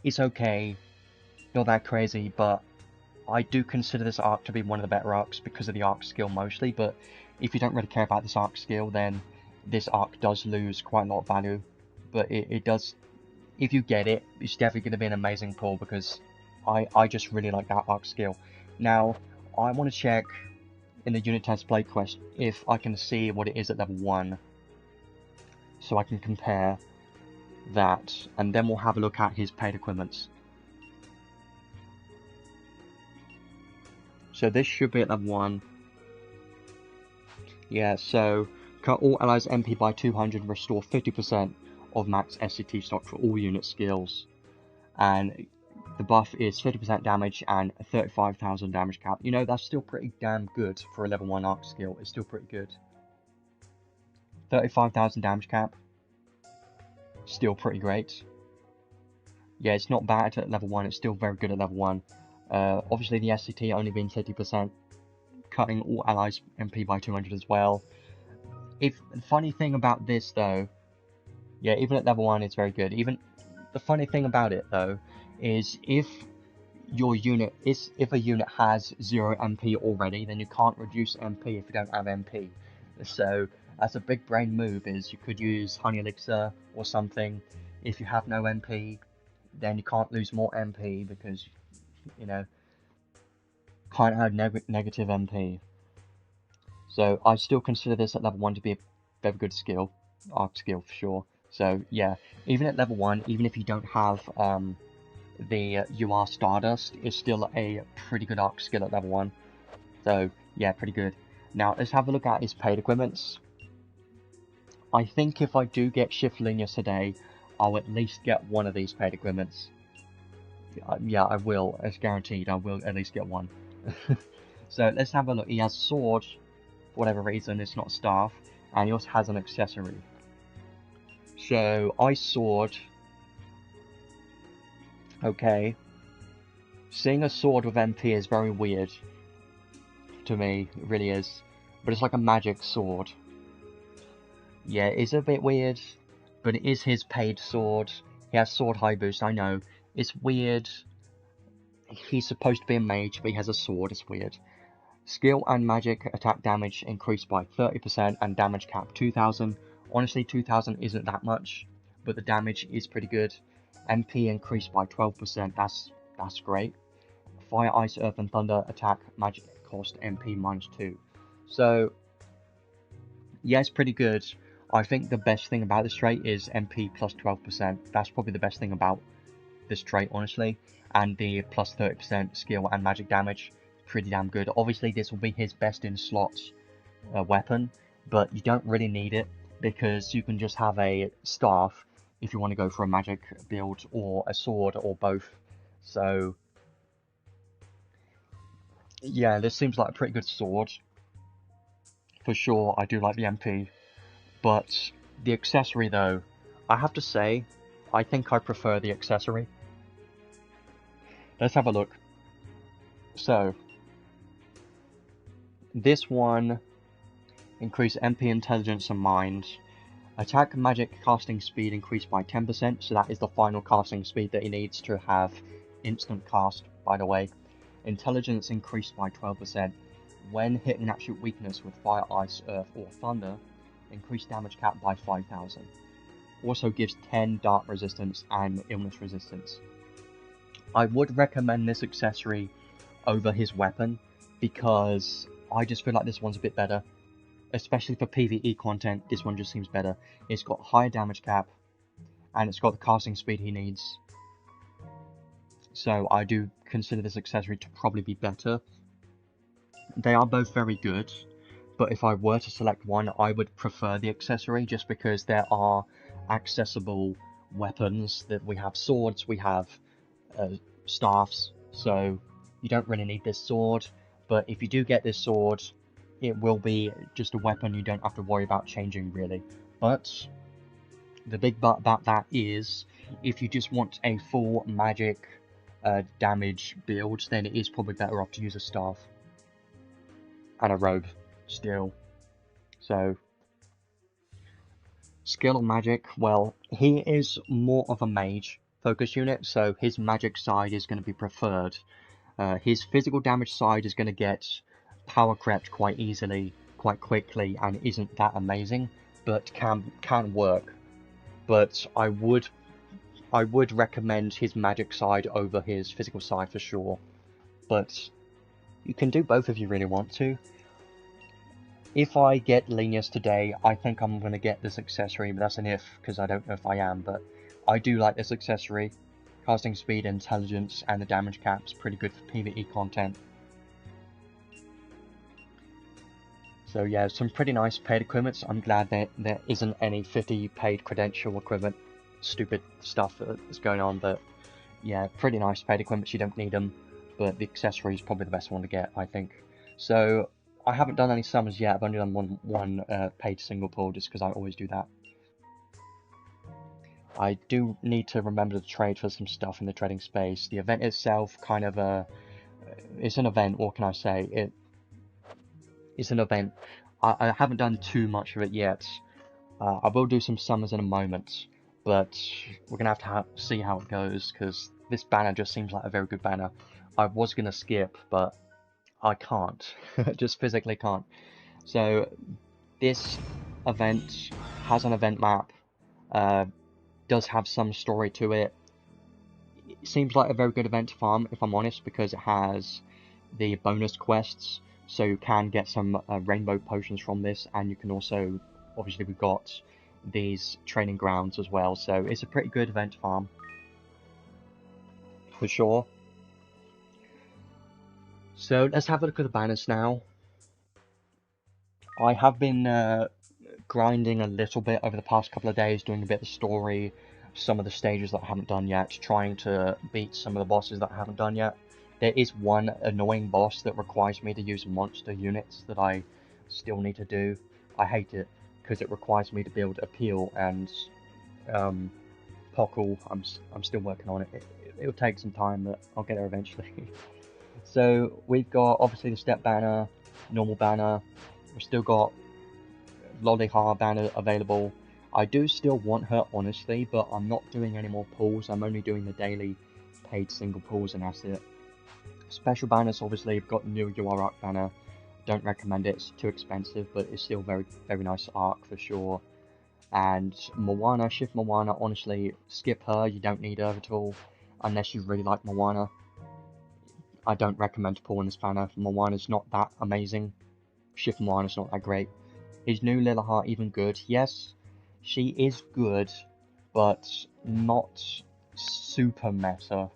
is okay, not that crazy, but I do consider this arc to be one of the better arcs because of the arc skill mostly, but if you don't really care about this arc skill, then this arc does lose quite a lot of value. But it does, if you get it, it's definitely going to be an amazing pull because I just really like that arc skill. Now, I want to check in the unit test play quest if I can see what it is at level 1, so I can compare that, and then we'll have a look at his paid equipments. So this should be at level 1. Yeah, so cut all allies MP by 200, restore 50% of max SCT stock for all unit skills. And the buff is 50% damage and 35,000 damage cap. You know, that's still pretty damn good for a level 1 arc skill. It's still pretty good. 35,000 damage cap. Still pretty great. Yeah, it's not bad at level 1. It's still very good at level 1. Obviously the SCT only being 50%. Cutting all allies MP by 200 as well. The funny thing about this though, yeah, even at level 1 it's very good. Even the funny thing about it though is if a unit has 0 MP already, then you can't reduce MP if you don't have MP. So that's a big brain move, is you could use Honey Elixir or something. If you have no MP, then you can't lose more MP because, you know, can't have negative MP. So I still consider this at level 1 to be a very good skill, arc skill for sure. So yeah, even at level 1, even if you don't have the UR Stardust, it's still a pretty good arc skill at level 1. So yeah, pretty good. Now let's have a look at his paid equipments. I think if I do get Shift Lenius today, I'll at least get one of these paid equipments. Yeah, I will. It's guaranteed. I will at least get one. So let's have a look. He has sword. for whatever reason it's not staff, and he also has an accessory. So Ice Sword, okay, seeing a sword with MP is very weird to me, it really is, but it's like a magic sword. Yeah, it is a bit weird, but it is his paid sword. He has sword high boost, I know. It's weird. He's supposed to be a mage, but he has a sword, it's weird. Skill and magic attack damage increased by 30% and damage cap 2000. Honestly, 2000 isn't that much, but the damage is pretty good. MP increased by 12%, that's great. Fire, Ice, Earth and Thunder attack magic cost MP -2. So, yeah, it's pretty good. I think the best thing about this trait is MP plus 12%. That's probably the best thing about this trait, honestly. And the plus 30% skill and magic damage, pretty damn good. Obviously, this will be his best in slots weapon, but you don't really need it because you can just have a staff if you want to go for a magic build, or a sword, or both. So, yeah, this seems like a pretty good sword. For sure, I do like the MP. But the accessory, though, I have to say, I think I prefer the accessory. Let's have a look. So, this one, increase MP, intelligence, and mind. Attack, magic, casting speed increased by 10%, so that is the final casting speed that he needs to have instant cast, by the way. Intelligence increased by 12%. When hitting an absolute weakness with fire, ice, earth, or thunder, increased damage cap by 5000. Also gives 10 dart resistance and illness resistance. I would recommend this accessory over his weapon because I just feel like this one's a bit better. Especially for PvE content, this one just seems better. It's got higher damage cap and it's got the casting speed he needs. So I do consider this accessory to probably be better. They are both very good, but if I were to select one, I would prefer the accessory just because there are accessible weapons. That we have swords, we have staffs, so you don't really need this sword. But if you do get this sword, it will be just a weapon you don't have to worry about changing, really. But the big but about that is, if you just want a full magic damage build, then it is probably better off to use a staff and a robe still. So, skill magic, well, he is more of a mage focus unit, so his magic side is going to be preferred. His physical damage side is going to get power crept quite easily, quite quickly, and isn't that amazing, but can work. But I would recommend his magic side over his physical side for sure. But you can do both if you really want to. If I get Lenius today, I think I'm going to get this accessory, but that's an if, because I don't know if I am, but I do like this accessory. Casting speed, intelligence, and the damage cap's pretty good for PvE content. So yeah, some pretty nice paid equipments. I'm glad that there isn't any 50 paid credential equipment stupid stuff that's going on, but yeah, pretty nice paid equipments. You don't need them, but the accessory is probably the best one to get, I think. So I haven't done any summons yet. I've only done one paid single pull just because I always do that. I do need to remember to trade for some stuff in the trading space. The event itself, kind of it's an event. What can I say? It's an event. I haven't done too much of it yet. I will do some summons in a moment, but we're gonna have to see how it goes because this banner just seems like a very good banner. I was gonna skip, but I can't. Just physically can't. So this event has an event map. Does have some story to it. It seems like a very good event to farm, if I'm honest, because it has the bonus quests, so you can get some rainbow potions from this, and you can also, obviously we've got these training grounds as well, so it's a pretty good event to farm, for sure. So let's have a look at the banners now. I have been grinding a little bit over the past couple of days, doing a bit of the story, some of the stages that I haven't done yet, trying to beat some of the bosses that I haven't done yet. There is one annoying boss that requires me to use monster units that I still need to do. I hate it because it requires me to build Appeal and Pockle. I'm still working on it. It'll take some time, but I'll get there eventually. So we've got obviously the step banner, normal banner. We've still got Lollyha banner available. I do still want her, honestly, but I'm not doing any more pulls. I'm only doing the daily paid single pulls, and that's it. Special banners, obviously, I've got new UR Arc banner. Don't recommend it, it's too expensive, but it's still very nice arc for sure. And Moana, Shift Moana, honestly, skip her, you don't need her at all, unless you really like Moana. I don't recommend pulling this banner. Moana's not that amazing. Shift Moana's not that great. Is new Liliha even good? Yes, she is good, but not super meta.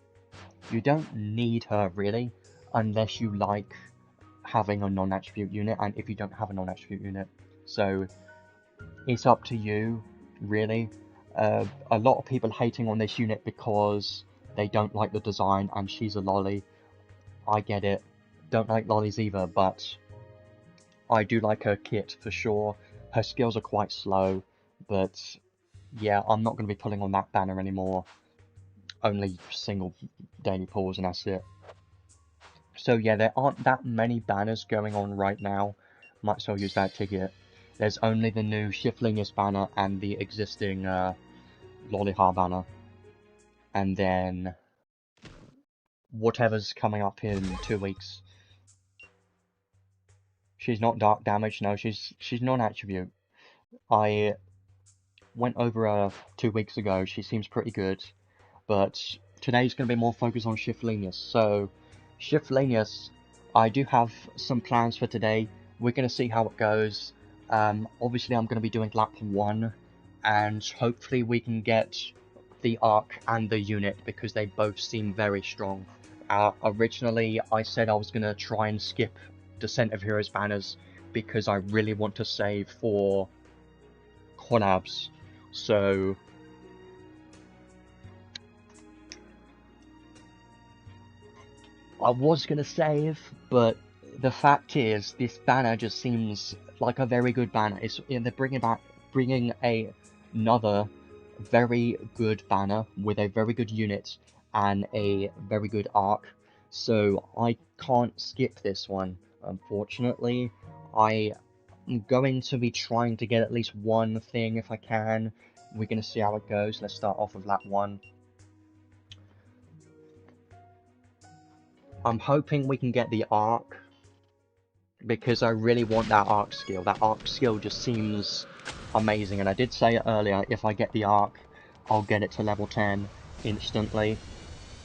You don't need her really, unless you like having a non-attribute unit, and if you don't have a non-attribute unit. So it's up to you, really. A lot of people hating on this unit because they don't like the design and she's a lolly. I get it. Don't like lollies either, but I do like her kit for sure. Her skills are quite slow, but yeah, I'm not going to be pulling on that banner anymore. Only single daily pulls and that's it. So yeah, there aren't that many banners going on right now. Might as well use that ticket. There's only the new SLenius banner and the existing Lollyha banner. And then whatever's coming up in 2 weeks. She's not dark damage, no, she's non-attribute. I went over her 2 weeks ago, she seems pretty good. But today's going to be more focused on SLenius. So, SLenius, I do have some plans for today. We're going to see how it goes. Obviously, I'm going to be doing lap 1, and hopefully we can get the arc and the unit, because they both seem very strong. Originally, I said I was going to try and skip Descent of Heroes banners, because I really want to save for collabs. So I was going to save, but the fact is, this banner just seems like a very good banner. They're bringing another very good banner with a very good unit and a very good arc. So I can't skip this one, unfortunately. I'm going to be trying to get at least one thing if I can. We're going to see how it goes. Let's start off with lap 1. I'm hoping we can get the arc, because I really want that arc skill. That arc skill just seems amazing, and I did say it earlier, if I get the arc, I'll get it to level 10 instantly.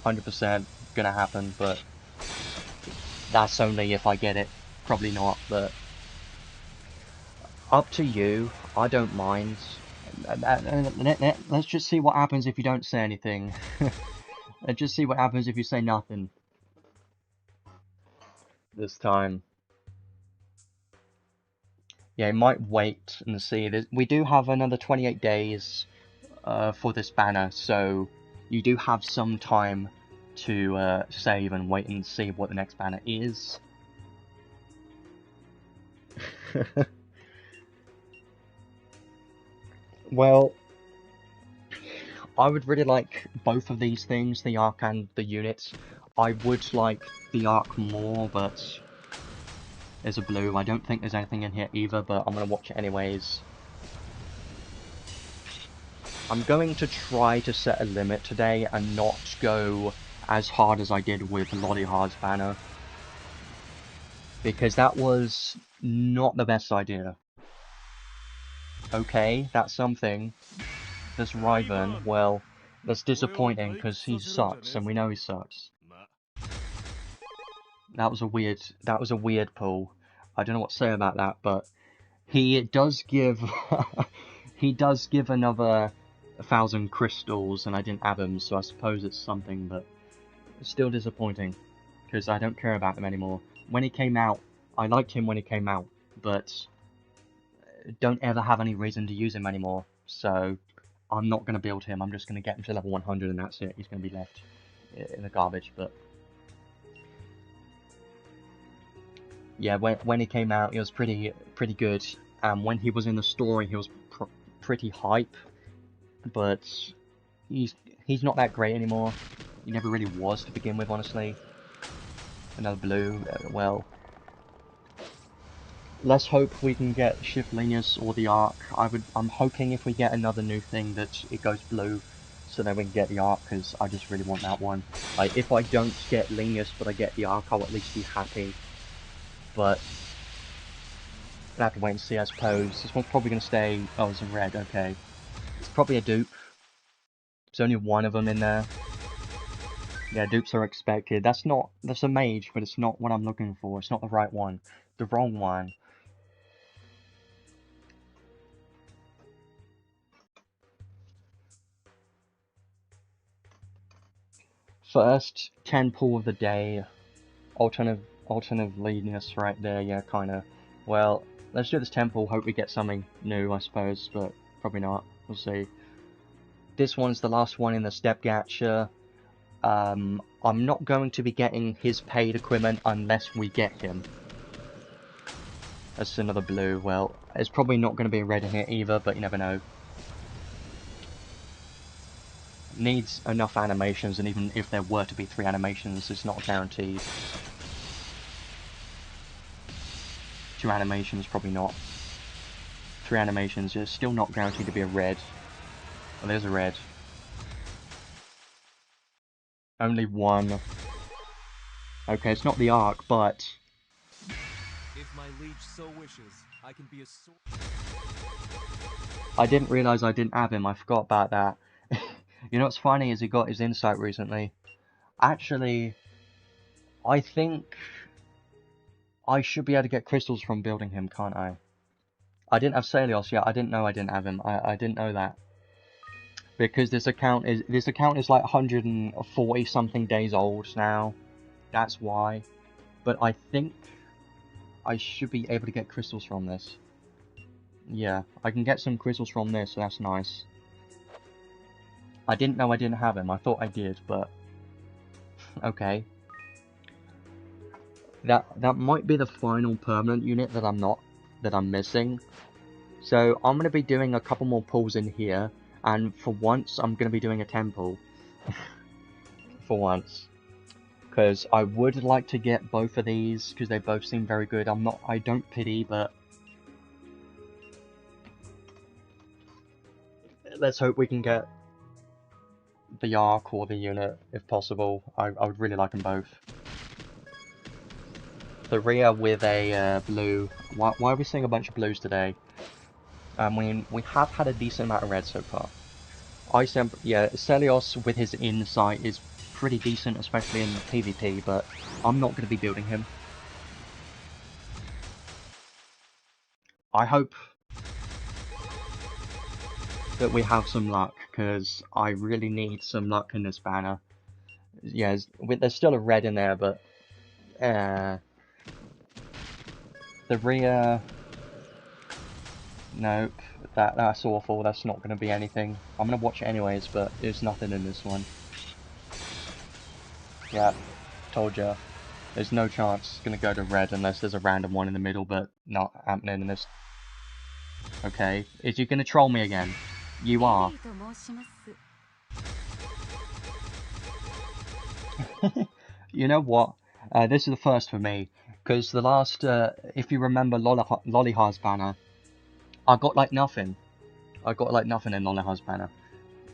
100% gonna happen, but that's only if I get it. Probably not, but up to you. I don't mind. Let's just see what happens if you don't say anything. Let's just see what happens if you say nothing this time. Yeah, I might wait and see. We do have another 28 days for this banner, so you do have some time to save and wait and see what the next banner is. Well, I would really like both of these things, the arc and the units. I would like the arc more, but there's a blue. I don't think there's anything in here either, but I'm going to watch it anyways. I'm going to try to set a limit today and not go as hard as I did with Lollyha's banner, because that was not the best idea. Okay, that's something. This Ryvern, well, that's disappointing because he sucks, and we know he sucks. That was a weird pull. I don't know what to say about that, but he does give he does give another 1,000 crystals, and I didn't have him, so I suppose it's something, but it's still disappointing because I don't care about him anymore. When he came out, I liked him when he came out, but don't ever have any reason to use him anymore, so I'm not going to build him. I'm just going to get him to level 100 and that's it. He's going to be left in the garbage, but yeah, when he came out, he was pretty good. When he was in the story, he was pretty hype, but he's not that great anymore. He never really was to begin with, honestly. Another blue, well. Let's hope we can get Shift Lenius or the Arc. I'm hoping if we get another new thing that it goes blue, so then we can get the Arc, because I just really want that one. Like, if I don't get Lenius but I get the Arc, I'll at least be happy. But I'll have to wait and see, I suppose. This one's probably going to stay... Oh, it's in red, okay. It's probably a dupe. There's only one of them in there. Yeah, dupes are expected. That's a mage, but it's not what I'm looking for. It's not the right one. The wrong one. First 10 pull of the day. Alternative Lenius right there, yeah, kinda. Well, let's do this 10 pull, hope we get something new, I suppose, but probably not. We'll see. This one's the last one in the step gacha. I'm not going to be getting his paid equipment unless we get him. That's another blue. Well, it's probably not going to be a red in here either, but you never know. Needs enough animations, and even if there were to be 3 animations, it's not guaranteed. 2 animations, probably not. 3 animations, it's still not guaranteed to be a red. Oh, there's a red. Only 1. Okay, it's not the Arc, but... If my liege so wishes, I can be a sword. I didn't realise I didn't have him, I forgot about that. You know what's funny is he got his insight recently. Actually, I think I should be able to get crystals from building him, can't I? I didn't have SLenius yet. I didn't know I didn't have him. I didn't know that. Because this account is like 140 something days old now. That's why. But I think I should be able to get crystals from this. Yeah, I can get some crystals from this, so that's nice. I didn't know I didn't have him. I thought I did, but okay. That might be the final permanent unit that I'm missing. So I'm gonna be doing a couple more pulls in here, and for once I'm gonna be doing a 10 pull. For once. Because I would like to get both of these, because they both seem very good. I don't pity, but let's hope we can get the Arc or the unit, if possible. I would really like them both. The Rhea with a blue. Why are we seeing a bunch of blues today? We have had a decent amount of red so far. Yeah, SLenius with his insight is pretty decent, especially in PvP, but I'm not going to be building him. I hope that we have some luck, because I really need some luck in this banner. Yeah, there's still a red in there, but... the Rhea... Nope, that's awful, that's not going to be anything. I'm going to watch it anyways, but there's nothing in this one. Yeah, told ya. There's no chance it's going to go to red unless there's a random one in the middle, but not happening in this. Okay, is you going to troll me again? You are. You know what? This is the first for me, because the last, if you remember Lollihar's banner, I got like nothing. I got like nothing in Lollihar's banner.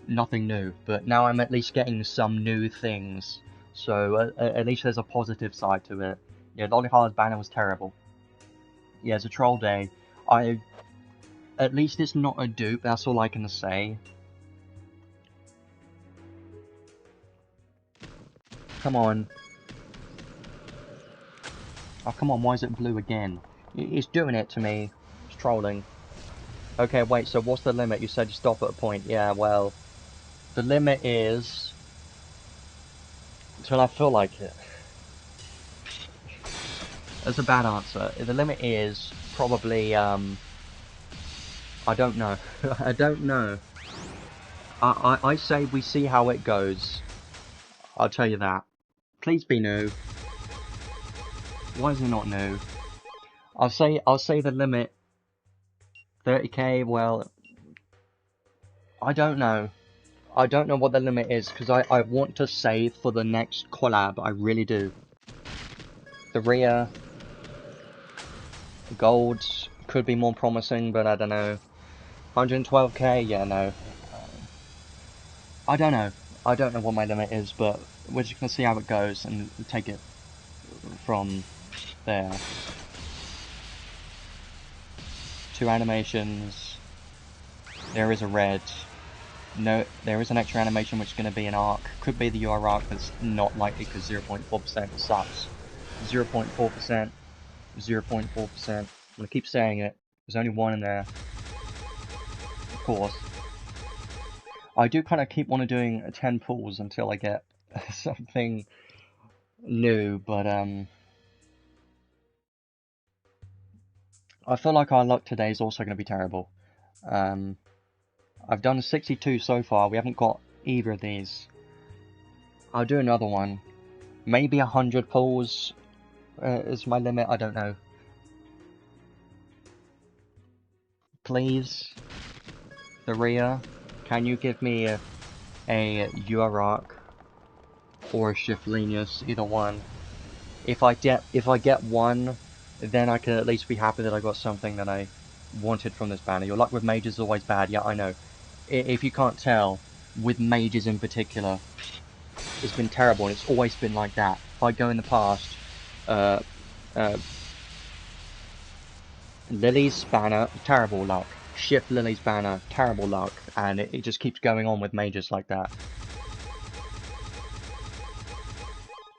Nothing new, but now I'm at least getting some new things. So at least there's a positive side to it. Yeah, Lollihar's banner was terrible. Yeah, it's a troll day. At least it's not a dupe, that's all I can say. Come on. Oh, come on, why is it blue again? It's doing it to me. It's trolling. Okay, wait, so what's the limit? You said you stop at a point. Yeah, well, the limit is... until I feel like it. That's a bad answer. The limit is probably, I don't know. I don't know. I say we see how it goes. I'll tell you that. Please be new. Why is it not new? I'll say the limit 30k. Well, I don't know. I don't know what the limit is because I want to save for the next collab. I really do. The rear gold could be more promising, but I don't know. 112k, yeah, no. I don't know. I don't know what my limit is, but we're just gonna see how it goes and take it from there. 2 animations. There is a red. No, there is an extra animation which is going to be an arc. Could be the UR arc, but it's not likely because 0.4% sucks. 0.4%. 0.4%. I'm going to keep saying it. There's only one in there. Of course. I do kind of keep wanting doing 10 pulls until I get something new, but I feel like our luck today is also going to be terrible. I've done 62 so far. We haven't got either of these. I'll do another one. Maybe 100 pulls is my limit. I don't know. Please, Tharia, can you give me a Urarok or a SLenius, either one? If I get one, then I can at least be happy that I got something that I wanted from this banner. Your luck with mages is always bad. Yeah, I know. If you can't tell, with mages in particular, it's been terrible, and it's always been like that. If I go in the past, Lily's banner, terrible luck. Shift Lily's banner, terrible luck. And it just keeps going on with mages like that.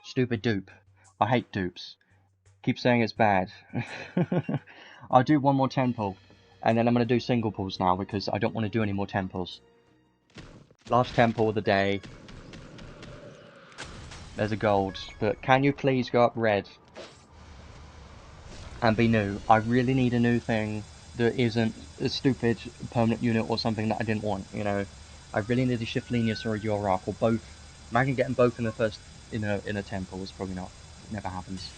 Stupid dupe. I hate dupes. Keep saying it's bad. I'll do one more 10 pull. And then I'm going to do single pulls now because I don't want to do any more 10 pulls. Last 10 pull of the day. There's a gold. But can you please go up red? And be new. I really need a new thing that isn't a stupid permanent unit or something that I didn't want, you know. I really need a SLenius or a Urarok or both. Imagine getting both in the first in a temple is probably not. It never happens.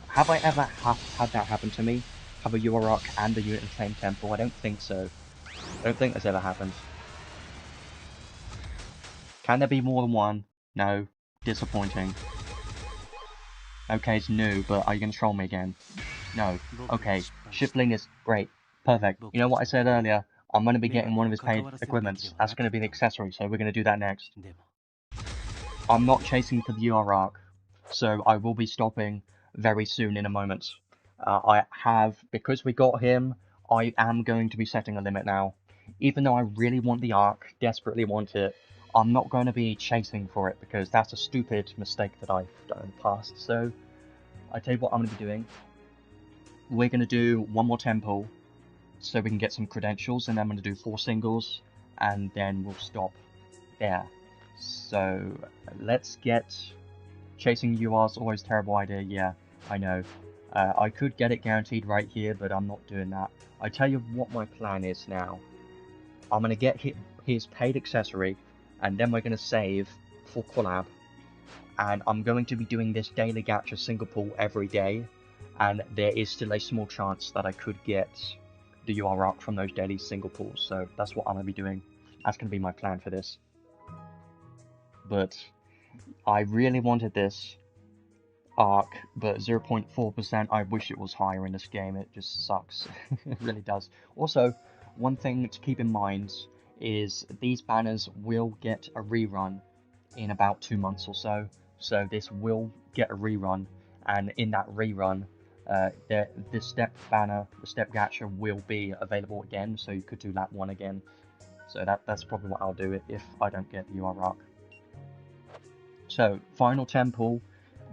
Have I ever had that happen to me? Have a Urarok and a unit in the same temple? I don't think so. I don't think that's ever happened. Can there be more than one? No. Disappointing. Okay, it's new, but are you gonna troll me again? No. Okay. SLenius, great. Perfect. You know what I said earlier? I'm going to be getting one of his paid equipments. That's going to be the accessory, so we're going to do that next. I'm not chasing for the UR arc, so I will be stopping very soon in a moment. Because we got him, I am going to be setting a limit now. Even though I really want the arc, desperately want it, I'm not going to be chasing for it because that's a stupid mistake that I've done in the past. So, I tell you what I'm going to be doing. We're going to do one more tempo so we can get some credentials, and then I'm going to do 4 singles, and then we'll stop there. So let's get chasing UR's always a terrible idea. Yeah, I know. I could get it guaranteed right here, but I'm not doing that. I tell you what my plan is now. I'm going to get his paid accessory, and then we're going to save for collab. And I'm going to be doing this daily gacha single pull every day, and there is still a small chance that I could get the UR arc from those daily single pulls, so that's what I'm going to be doing. That's going to be my plan for this. But I really wanted this arc, but 0.4%, I wish it was higher in this game. It just sucks. It really does. Also, one thing to keep in mind is these banners will get a rerun in about 2 months or so. So this will get a rerun, and in that rerun, the step banner, the step gacha will be available again, so you could do that one again. So that's probably what I'll do if I don't get the UR arc. So, final temple,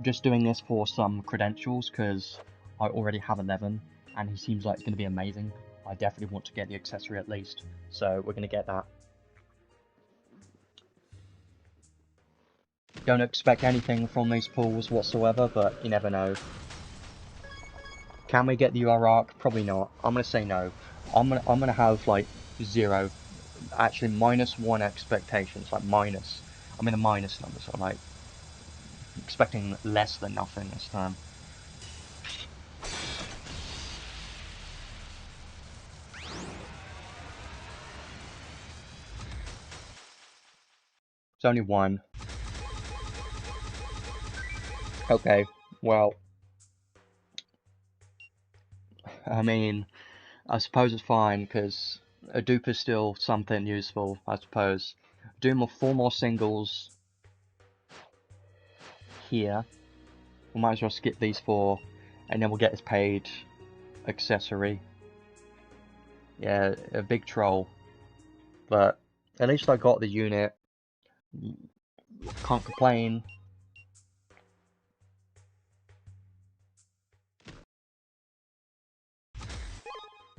just doing this for some credentials, because I already have 11, and he seems like it's going to be amazing. I definitely want to get the accessory at least, so we're going to get that. Don't expect anything from these pulls whatsoever, but you never know. Can we get the UR arc? Probably not. I'm gonna say no. I'm gonna have like 0, actually -1 expectations, like minus. I'm in the minus numbers. I'm like expecting less than nothing this time. It's only one. Okay, well, I mean, I suppose it's fine, because a dupe is still something useful, I suppose. Do 4 more singles here. We might as well skip these 4, and then we'll get his paid accessory. Yeah, a big troll. But at least I got the unit. Can't complain.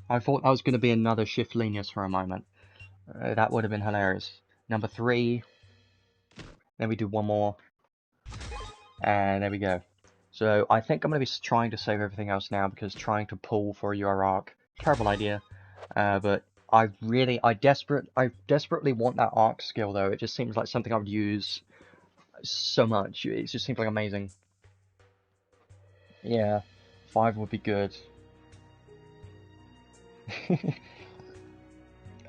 I thought that was going to be another Shift Lenius for a moment. That would have been hilarious. Number 3. Then we do 1 more. And there we go. So I think I'm going to be trying to save everything else now, because trying to pull for a UR arc, terrible idea. But I desperately want that arc skill though. It just seems like something I would use so much. It just seems like amazing. Yeah, 5 would be good.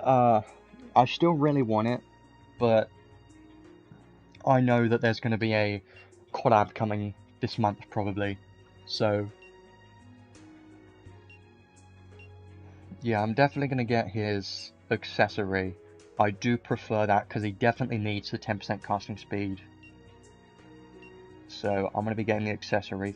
I still really want it, but I know that there's going to be a collab coming this month probably, so yeah, I'm definitely going to get his accessory. I do prefer that because he definitely needs the 10% casting speed. So I'm going to be getting the accessory,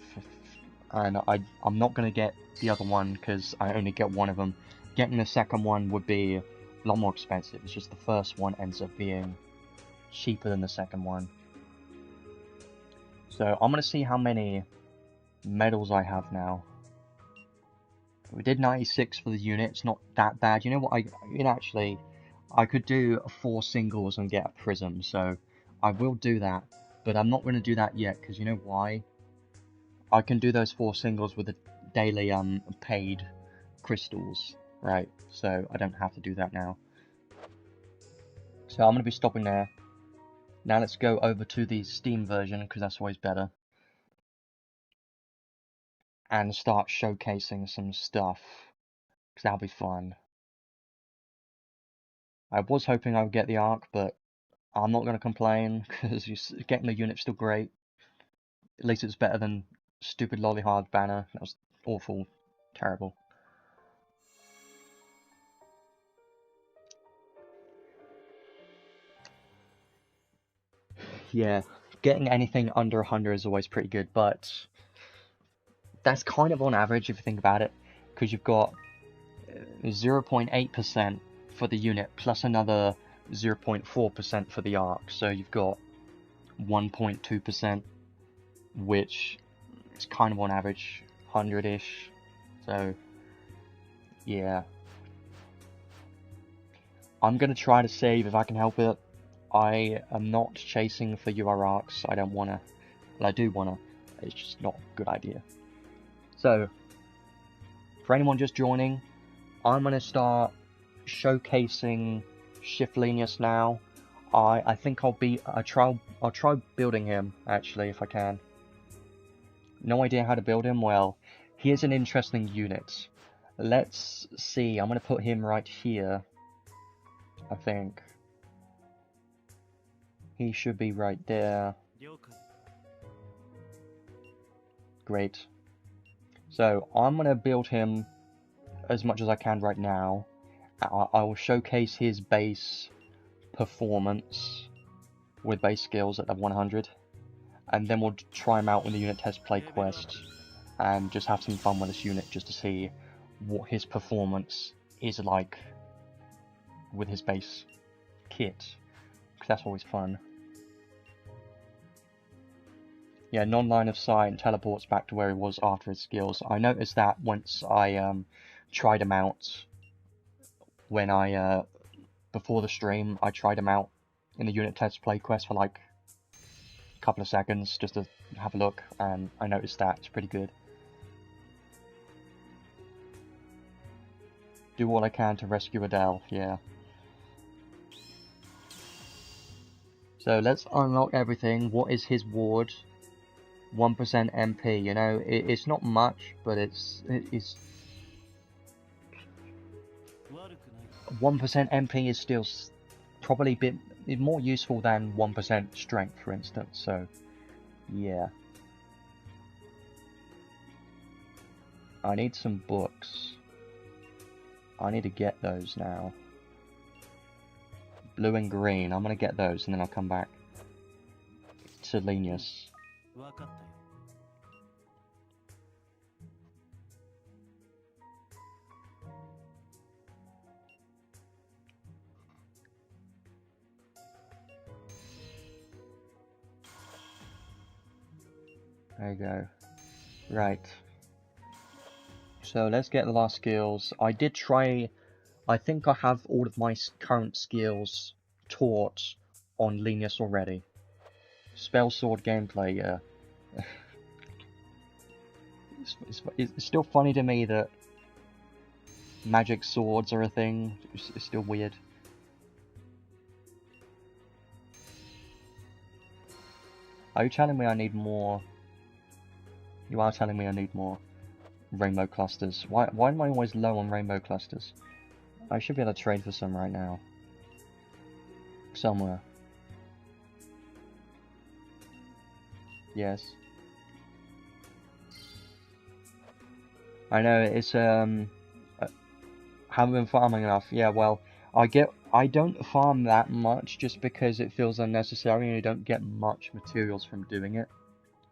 and I'm not going to get the other one because I only get one of them. Getting the second one would be a lot more expensive. It's just the first one ends up being cheaper than the second one. So I'm going to see how many medals I have now. We did 96 for the unit. It's not that bad. You know what? Actually, I could do 4 singles and get a prism. So I will do that. But I'm not going to do that yet, because you know why? I can do those 4 singles with the daily paid crystals, right? So I don't have to do that now. So I'm going to be stopping there. Now let's go over to the Steam version, because that's always better. And start showcasing some stuff, because that'll be fun. I was hoping I would get the arc, but I'm not going to complain, because getting the unit's still great. At least it's better than stupid Lollyhard banner. That was awful. Terrible. Yeah, getting anything under 100 is always pretty good, but that's kind of on average if you think about it, because you've got 0.8% for the unit plus another 0.4% for the arc, so you've got 1.2%, which is kind of on average 100-ish. So yeah, I'm gonna try to save if I can help it. I am not chasing for UR arcs. I don't wanna. Well, I do wanna. It's just not a good idea. So, for anyone just joining, I'm gonna start showcasing Shift Lenius now. I think I'll try building him actually if I can. No idea how to build him. Well, he is an interesting unit. Let's see. I'm gonna put him right here. I think he should be right there. Great. So I'm gonna build him as much as I can right now. I will showcase his base performance with base skills at level 100, and then we'll try him out in the unit test play quest and just have some fun with this unit just to see what his performance is like with his base kit, because that's always fun. Yeah, non-line of sight and teleports back to where he was after his skills. I noticed that once I tried him out when I before the stream. I tried him out in the unit test play quest for like a couple of seconds just to have a look, and I noticed that it's pretty good. Do all I can to rescue Adele, yeah. So let's unlock everything. What is his ward? 1% MP, you know, it's not much, but it's 1% MP is still probably a bit more useful than 1% strength, for instance. So, yeah. I need some books. I need to get those now. Blue and green. I'm gonna get those, and then I'll come back to Lenius. There you go. Right. So let's get the last skills. I did try. I think I have all of my current skills taught on Lenius already. Spell sword gameplay, yeah. It's still funny to me that magic swords are a thing. It's still weird. Are you telling me I need more? You are telling me I need more rainbow clusters. Why am I always low on rainbow clusters? I should be able to trade for some right now. Somewhere. Yes. I know, it's, haven't been farming enough. Yeah, well, I don't farm that much just because it feels unnecessary and you don't get much materials from doing it.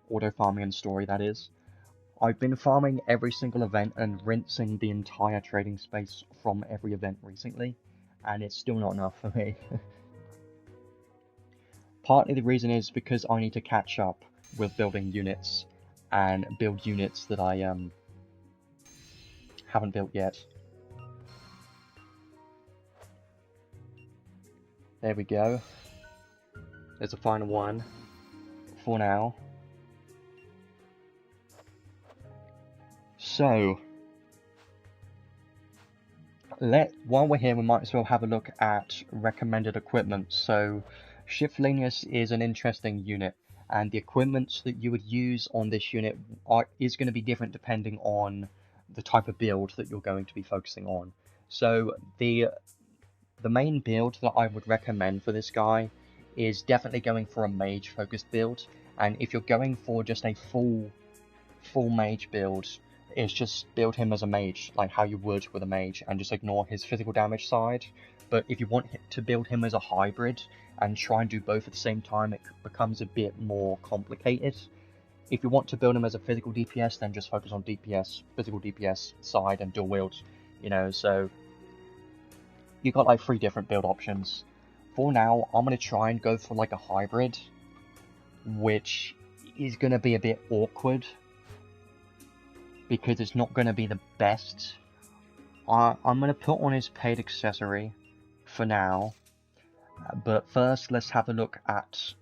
Auto farming and story, that is. I've been farming every single event and rinsing the entire trading space from every event recently, and it's still not enough for me. Partly the reason is because I need to catch up with building units, and build units that I haven't built yet. There we go. There's a final one for now. So, while we're here, we might as well have a look at recommended equipment. So, SLenius is an interesting unit, and the equipment that you would use on this unit is going to be different depending on the type of build that you're going to be focusing on. So, the main build that I would recommend for this guy is definitely going for a mage-focused build, and if you're going for just a full mage build, is just build him as a mage, like how you would with a mage, and just ignore his physical damage side. But if you want to build him as a hybrid, and try and do both at the same time, it becomes a bit more complicated. If you want to build him as a physical DPS, then just focus on DPS, physical DPS side, and dual wield, you know, so you've got like 3 different build options. For now, I'm going to try and go for like a hybrid, which is going to be a bit awkward, because it's not going to be the best. I'm going to put on his paid accessory for now, but first let's have a look at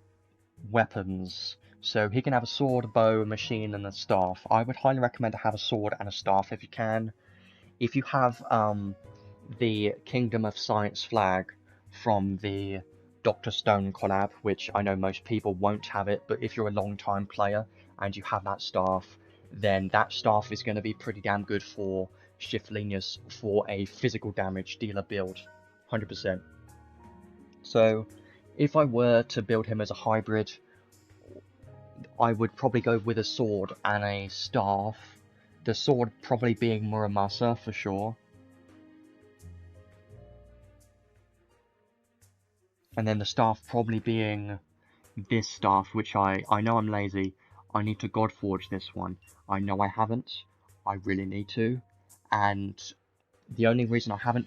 weapons. So he can have a sword, a bow, a machine, and a staff. I would highly recommend to have a sword and a staff if you can. If you have the Kingdom of Science flag from the Dr. Stone collab, which I know most people won't have it, but if you're a long time player and you have that staff, then that staff is going to be pretty damn good for SLenius for a physical damage dealer build, 100%. So if I were to build him as a hybrid, I would probably go with a sword and a staff. The sword probably being Muramasa for sure. And then the staff probably being this staff, which I know I'm lazy. I need to Godforge this one. I know I haven't. I really need to. And the only reason I haven't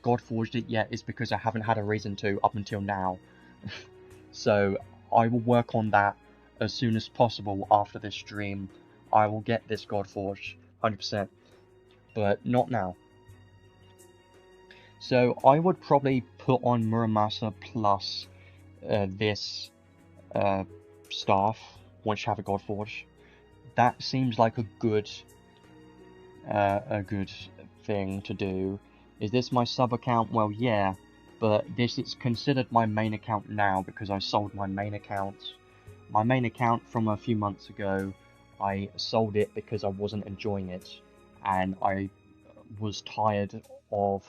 Godforged it yet is because I haven't had a reason to up until now. So I will work on that as soon as possible after this stream. I will get this Godforged, 100%. But not now. So I would probably put on Muramasa plus this staff once you have a Godforge. That seems like a good thing to do. Is this my sub account? Well, yeah, but this is considered my main account now because I sold my main account. My main account from a few months ago, I sold it because I wasn't enjoying it, and I was tired of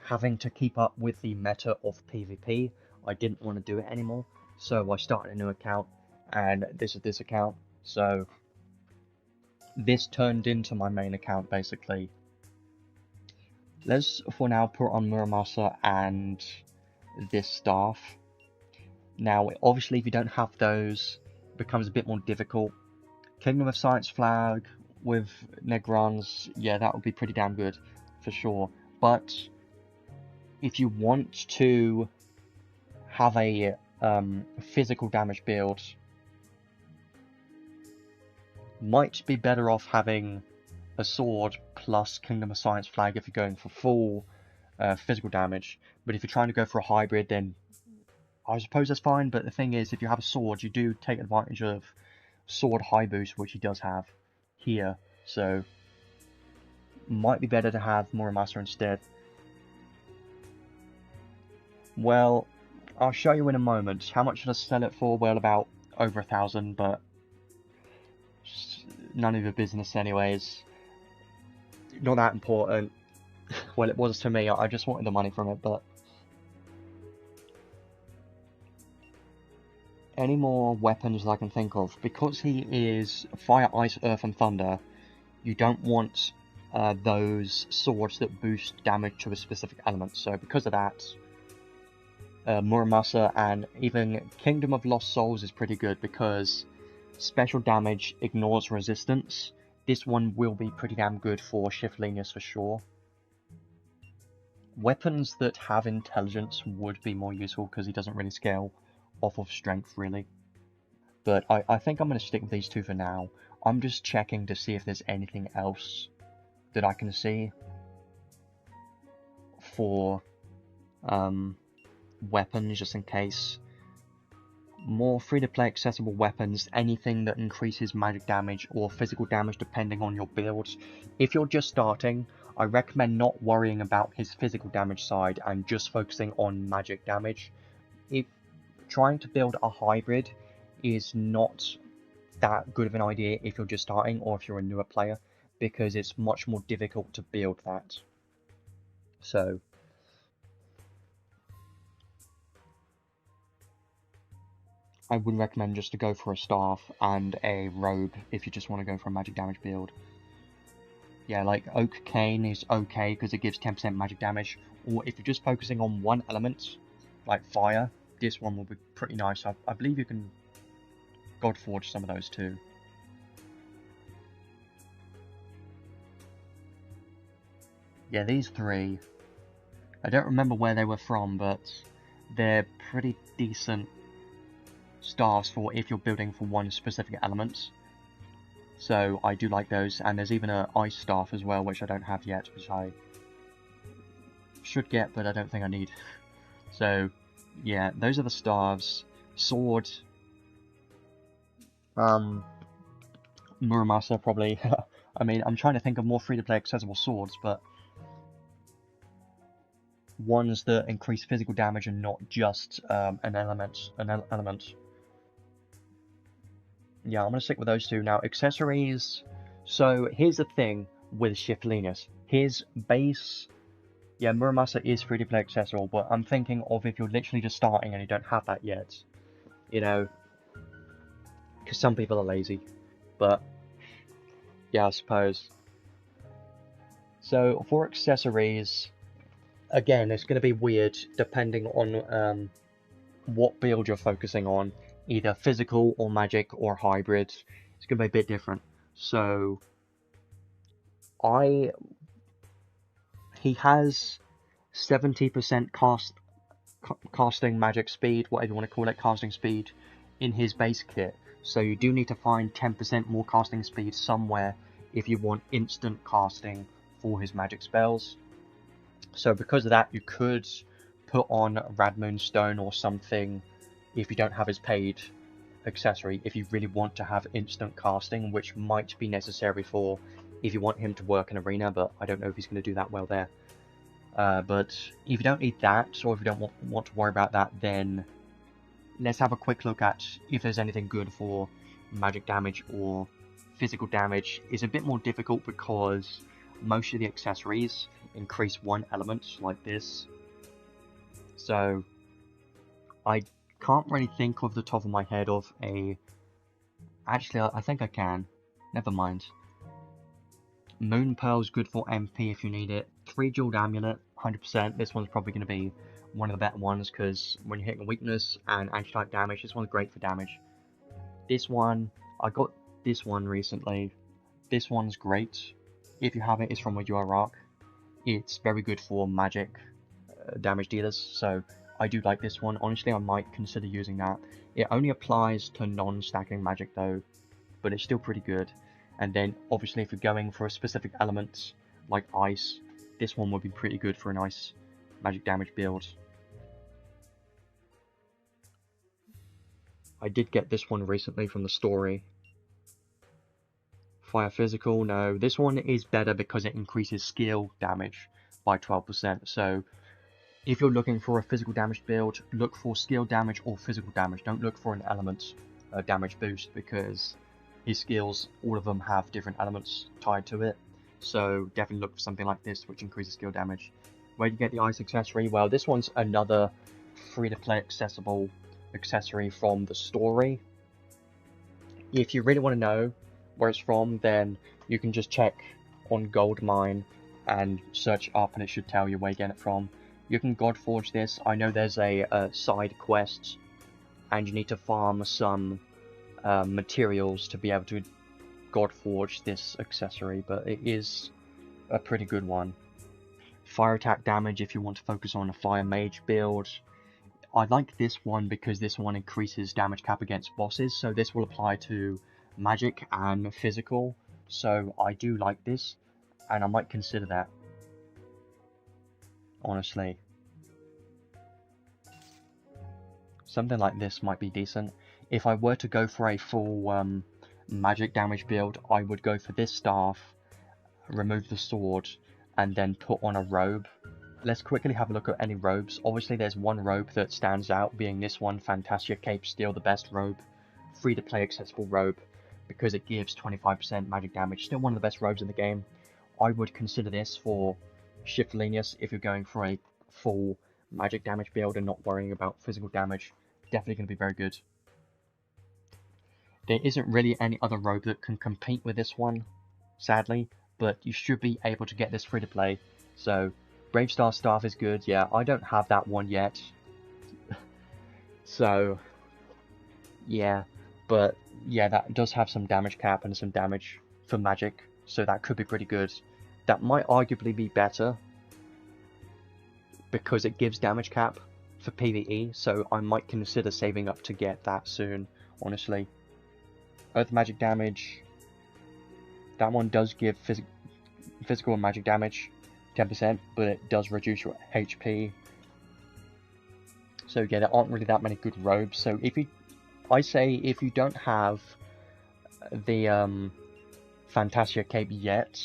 having to keep up with the meta of PvP. I didn't want to do it anymore, so I started a new account, and this is this account. So this turned into my main account basically. Let's for now put on Muramasa and this staff. Now obviously if you don't have those, it becomes a bit more difficult. Kingdom of Science flag with Negrons, yeah, that would be pretty damn good for sure. But if you want to have a physical damage build, might be better off having a sword plus Kingdom of Science flag if you're going for full physical damage. But if you're trying to go for a hybrid, then I suppose that's fine. But the thing is, if you have a sword, you do take advantage of sword high boost, which he does have here. So might be better to have Muramasa instead. Well, I'll show you in a moment. How much should I sell it for? Well, about over 1,000, but none of your business anyways. Not that important. Well, it was to me. I just wanted the money from it, but any more weapons I can think of. Because he is Fire, Ice, Earth, and Thunder, you don't want those swords that boost damage to a specific element. So because of that, Muramasa and even Kingdom of Lost Souls is pretty good because special damage ignores resistance. This one will be pretty damn good for Lenius for sure. Weapons that have intelligence would be more useful because he doesn't really scale off of strength really. But I think I'm going to stick with these two for now. I'm just checking to see if there's anything else that I can see for weapons, just in case. More free-to-play accessible weapons, anything that increases magic damage or physical damage depending on your build. If you're just starting, I recommend not worrying about his physical damage side and just focusing on magic damage. If trying to build a hybrid is not that good of an idea if you're just starting or if you're a newer player, because it's much more difficult to build that. So I would recommend just to go for a staff and a robe if you just want to go for a magic damage build. Yeah, like Oak Cane is okay because it gives 10% magic damage, or if you're just focusing on one element, like fire, this one will be pretty nice. I believe you can Godforge some of those too. Yeah, these three, I don't remember where they were from, but they're pretty decent staffs for if you're building for one specific element. So I do like those, and there's even an ice staff as well, which I don't have yet, which I should get, but I don't think I need. So yeah, those are the staffs. Sword, Muramasa probably. I mean, I'm trying to think of more free-to-play accessible swords, but ones that increase physical damage and not just an element. Yeah, I'm gonna stick with those two now. Accessories. So here's the thing with Lenius. His base, yeah, Muramasa is free-to-play accessible, but I'm thinking of if you're literally just starting and you don't have that yet, you know, because some people are lazy. But yeah, I suppose. So for accessories, again, it's going to be weird depending on what build you're focusing on, either physical or magic or hybrid. It's going to be a bit different. So he has 70% casting magic speed, whatever you want to call it, casting speed in his base kit. So you do need to find 10% more casting speed somewhere if you want instant casting for his magic spells. So because of that, you could put on Radmoon Stone or something if you don't have his paid accessory, if you really want to have instant casting, which might be necessary for if you want him to work in Arena, but I don't know if he's going to do that well there. But if you don't need that, or if you don't want to worry about that, then let's have a quick look at if there's anything good for magic damage or physical damage. It's a bit more difficult because most of the accessories increase one element, like this. So I can't really think off the top of my head of a... Actually, I think I can. Never mind. Moon Pearl's good for MP if you need it. 3 Jeweled Amulet, 100%. This one's probably going to be one of the better ones, because when you're hitting a weakness and anti-type damage, this one's great for damage. This one, I got this one recently. This one's great. If you have it, it's from a UR Arc. It's very good for magic damage dealers, so I do like this one. Honestly, I might consider using that. It only applies to non-stacking magic though, but it's still pretty good. And then, obviously, if you're going for a specific element, like ice, this one would be pretty good for a nice magic damage build. I did get this one recently from the story. Fire Physical, no. This one is better because it increases skill damage by 12%. So, if you're looking for a physical damage build, look for skill damage or physical damage. Don't look for an element damage boost, because his skills, all of them have different elements tied to it. So definitely look for something like this, which increases skill damage. Where do you get the ice accessory? Well, this one's another free-to-play accessible accessory from the story. If you really want to know where it's from, then you can just check on Goldmine and search up, and it should tell you where you get it from. You can Godforge this. I know there's a side quest, and you need to farm some materials to be able to Godforge this accessory, but it is a pretty good one. Fire attack damage if you want to focus on a fire mage build. I like this one because this one increases damage cap against bosses, so this will apply to magic and physical, so I do like this, and I might consider that, honestly. Something like this might be decent. If I were to go for a full magic damage build, I would go for this staff, remove the sword, and then put on a robe. Let's quickly have a look at any robes. Obviously there's one robe that stands out, being this one, Fantasia Cape Steel, the best robe. Free to play accessible robe, because it gives 25% magic damage. Still one of the best robes in the game. I would consider this for Shift Lenius if you're going for a full magic damage build and not worrying about physical damage. Definitely going to be very good. There isn't really any other robe that can compete with this one, sadly, but you should be able to get this free to play. So, Bravestar Staff is good. Yeah, I don't have that one yet. So, yeah, but yeah, that does have some damage cap and some damage for magic, so that could be pretty good. That might arguably be better because it gives damage cap for PvE, so I might consider saving up to get that soon, honestly. Earth magic damage, that one does give physical and magic damage 10%, but it does reduce your HP. So yeah, there aren't really that many good robes. So I say if you don't have the Fantasia Cape yet,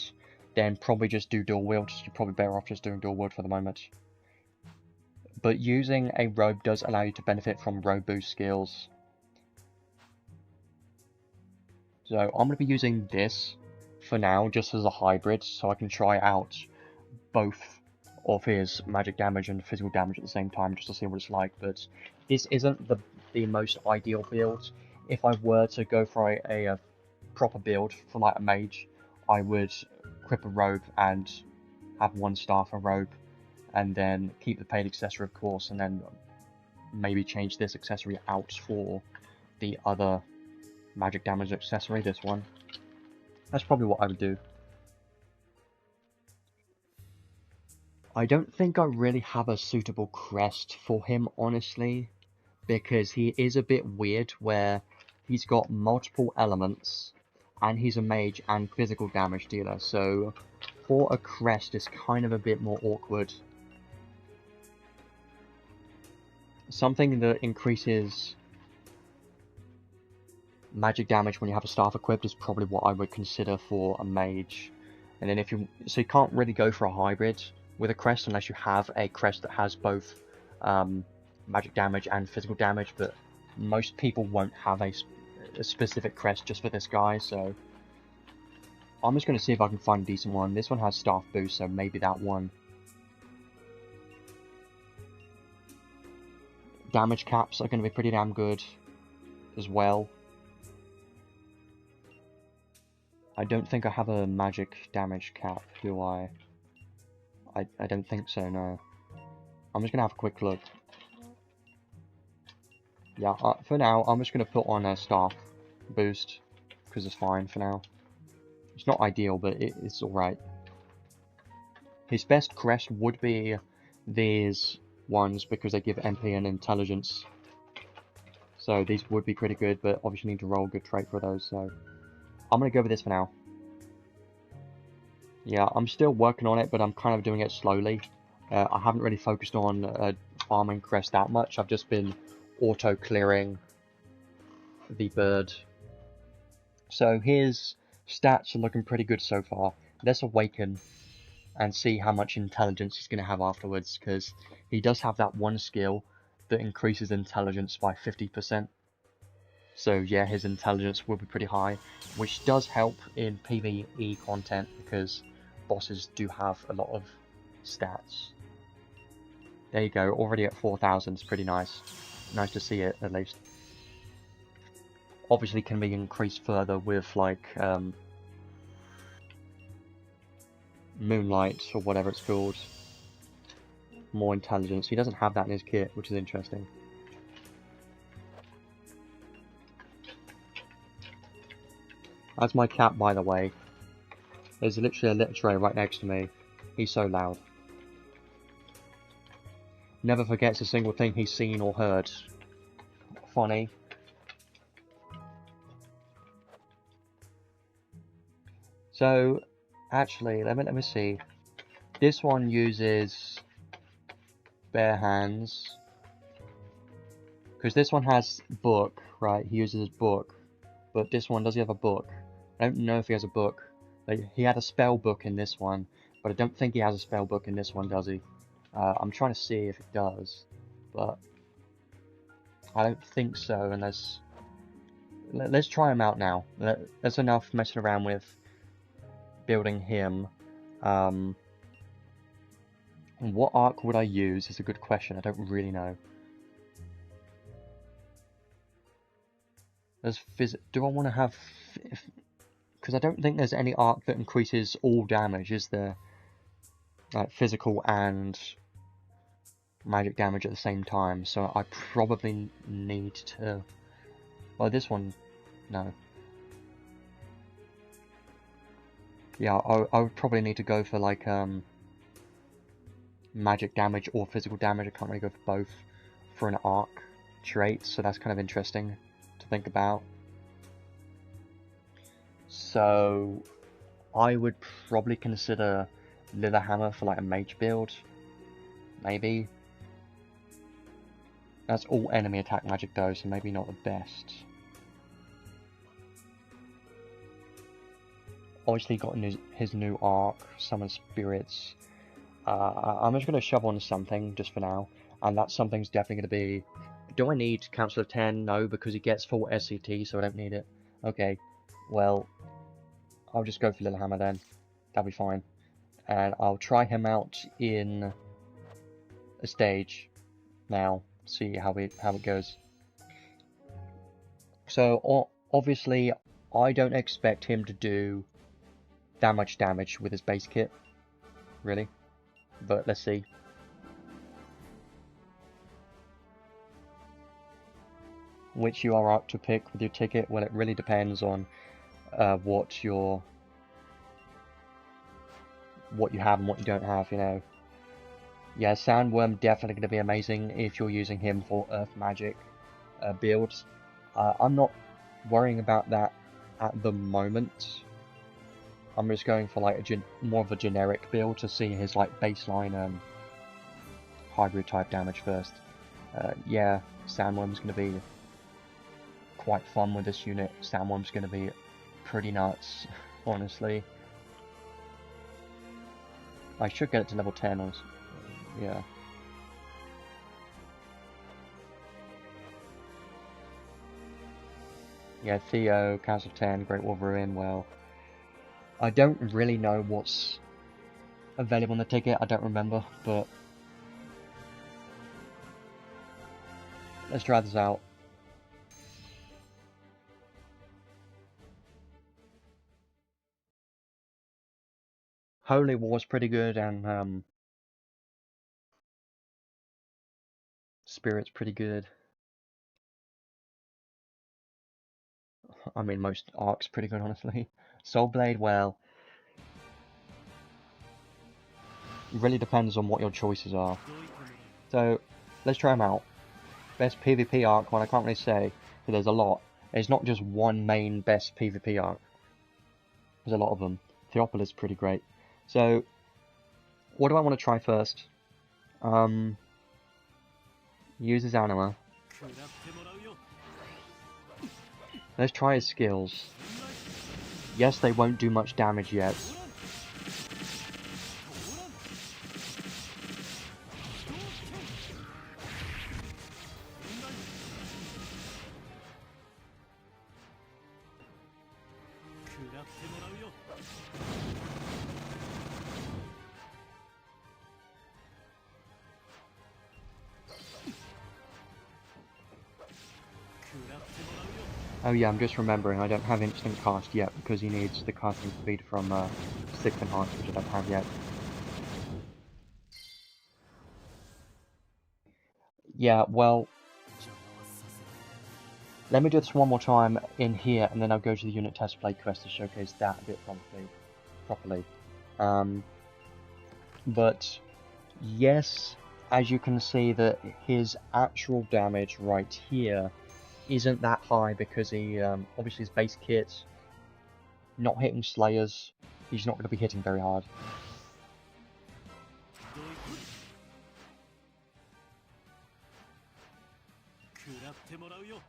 then probably just do dual wield. You're probably better off just doing dual wield for the moment. But using a robe does allow you to benefit from robe boost skills. So I'm going to be using this for now, just as a hybrid, so I can try out both of his magic damage and physical damage at the same time, just to see what it's like. But this isn't the most ideal build. If I were to go for a proper build for like a mage, I would equip a robe and have one staff a robe, and then keep the paid accessory, of course, and then maybe change this accessory out for the other magic damage accessory, this one. That's probably what I would do. I don't think I really have a suitable crest for him, honestly, because he is a bit weird where he's got multiple elements and he's a mage and physical damage dealer, so for a crest is kind of a bit more awkward. Something that increases magic damage when you have a staff equipped is probably what I would consider for a mage. And then so you can't really go for a hybrid with a crest unless you have a crest that has both magic damage and physical damage, but most people won't have a specific crest just for this guy, so I'm just going to see if I can find a decent one. This one has staff boost, so maybe that one. damage caps are going to be pretty damn good as well. I don't think I have a magic damage cap, do I? I don't think so, no. I'm just going to have a quick look. Yeah, for now, I'm just going to put on a staff boost, because it's fine for now. It's not ideal, but it's alright. His best crest would be these ones, because they give MP and intelligence. So these would be pretty good, but obviously need to roll a good trait for those, so... I'm going to go with this for now. Yeah, I'm still working on it, but I'm kind of doing it slowly. I haven't really focused on farming crest that much. I've just been auto-clearing the bird. So his stats are looking pretty good so far. Let's awaken and see how much intelligence he's going to have afterwards, because he does have that one skill that increases intelligence by 50%. So yeah, his intelligence will be pretty high, which does help in PvE content, because bosses do have a lot of stats. There you go, already at 4,000, it's pretty nice. Nice to see it, at least. Obviously can be increased further with, like, Moonlight, or whatever it's called. More intelligence. He doesn't have that in his kit, which is interesting. That's my cat, by the way. There's literally a litter tray right next to me. He's so loud. Never forgets a single thing he's seen or heard. Funny. So, actually, let me see. This one uses bare hands. Because this one has book, right? He uses book. But this one, does he have a book? I don't know if he has a book. Like, he had a spell book in this one, but I don't think he has a spell book in this one, does he? I'm trying to see if it does, but I don't think so, unless... Let's try him out now. That's enough messing around with building him. What arc would I use is a good question. I don't really know. Do I want to have... Because I don't think there's any arc that increases all damage, is there? Like physical and magic damage at the same time, so I probably need to... Well, this one... No. Yeah, I would probably need to go for, like, magic damage or physical damage. I can't really go for both for an arc trait, so that's kind of interesting to think about. So, I would probably consider Lillehammer for, like, a mage build. Maybe. That's all enemy attack magic though, so maybe not the best. Obviously got his new arc, Summon Spirits. I'm just going to shove on something just for now, and that something's definitely going to be... Do I need Council of 10? No, because he gets full SCT, so I don't need it. Okay, well, I'll just go for Lillehammer then. That'll be fine. And I'll try him out in a stage now, see how it goes. So, obviously, I don't expect him to do that much damage with his base kit, really, but let's see. Which you are up to pick with your ticket? Well, it really depends on what you have and what you don't have, you know. Yeah, Sandworm definitely going to be amazing if you're using him for Earth Magic builds. I'm not worrying about that at the moment. I'm just going for like more of a generic build to see his like baseline hybrid type damage first. Yeah, Sandworm's going to be quite fun with this unit. Sandworm's going to be pretty nuts, honestly. I should get it to level 10 or yeah. Yeah, Theo, Council of 10, Great Wolverine, well... I don't really know what's available on the ticket, I don't remember, but... Let's try this out. Holy War's pretty good, and Spirit's pretty good. I mean, most arcs pretty good, honestly. Soul Blade, well, it really depends on what your choices are. So, let's try them out. Best PvP arc, well, I can't really say, but there's a lot. There's not just one main best PvP arc. There's a lot of them. Theopolis is pretty great. So, what do I want to try first? Use his anima. Let's try his skills. Yes, they won't do much damage yet. Oh yeah, I'm just remembering I don't have instant cast yet because he needs the casting speed from Sixth Enhance, which I don't have yet. Yeah, well, let me do this one more time in here, and then I'll go to the unit test play quest to showcase that a bit properly. But yes, as you can see, that his actual damage right here isn't that high because he obviously his base kit not hitting Slayers, he's not going to be hitting very hard.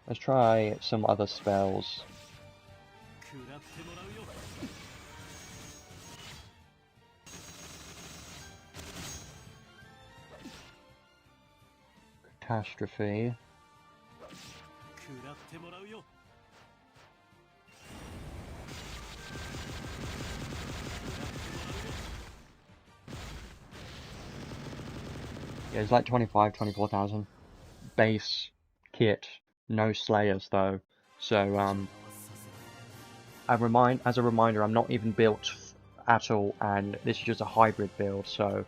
Let's try some other spells. Catastrophe. Yeah, it's like 24,000 base kit, no Slayers though. So as a reminder, I'm not even built at all, and this is just a hybrid build. So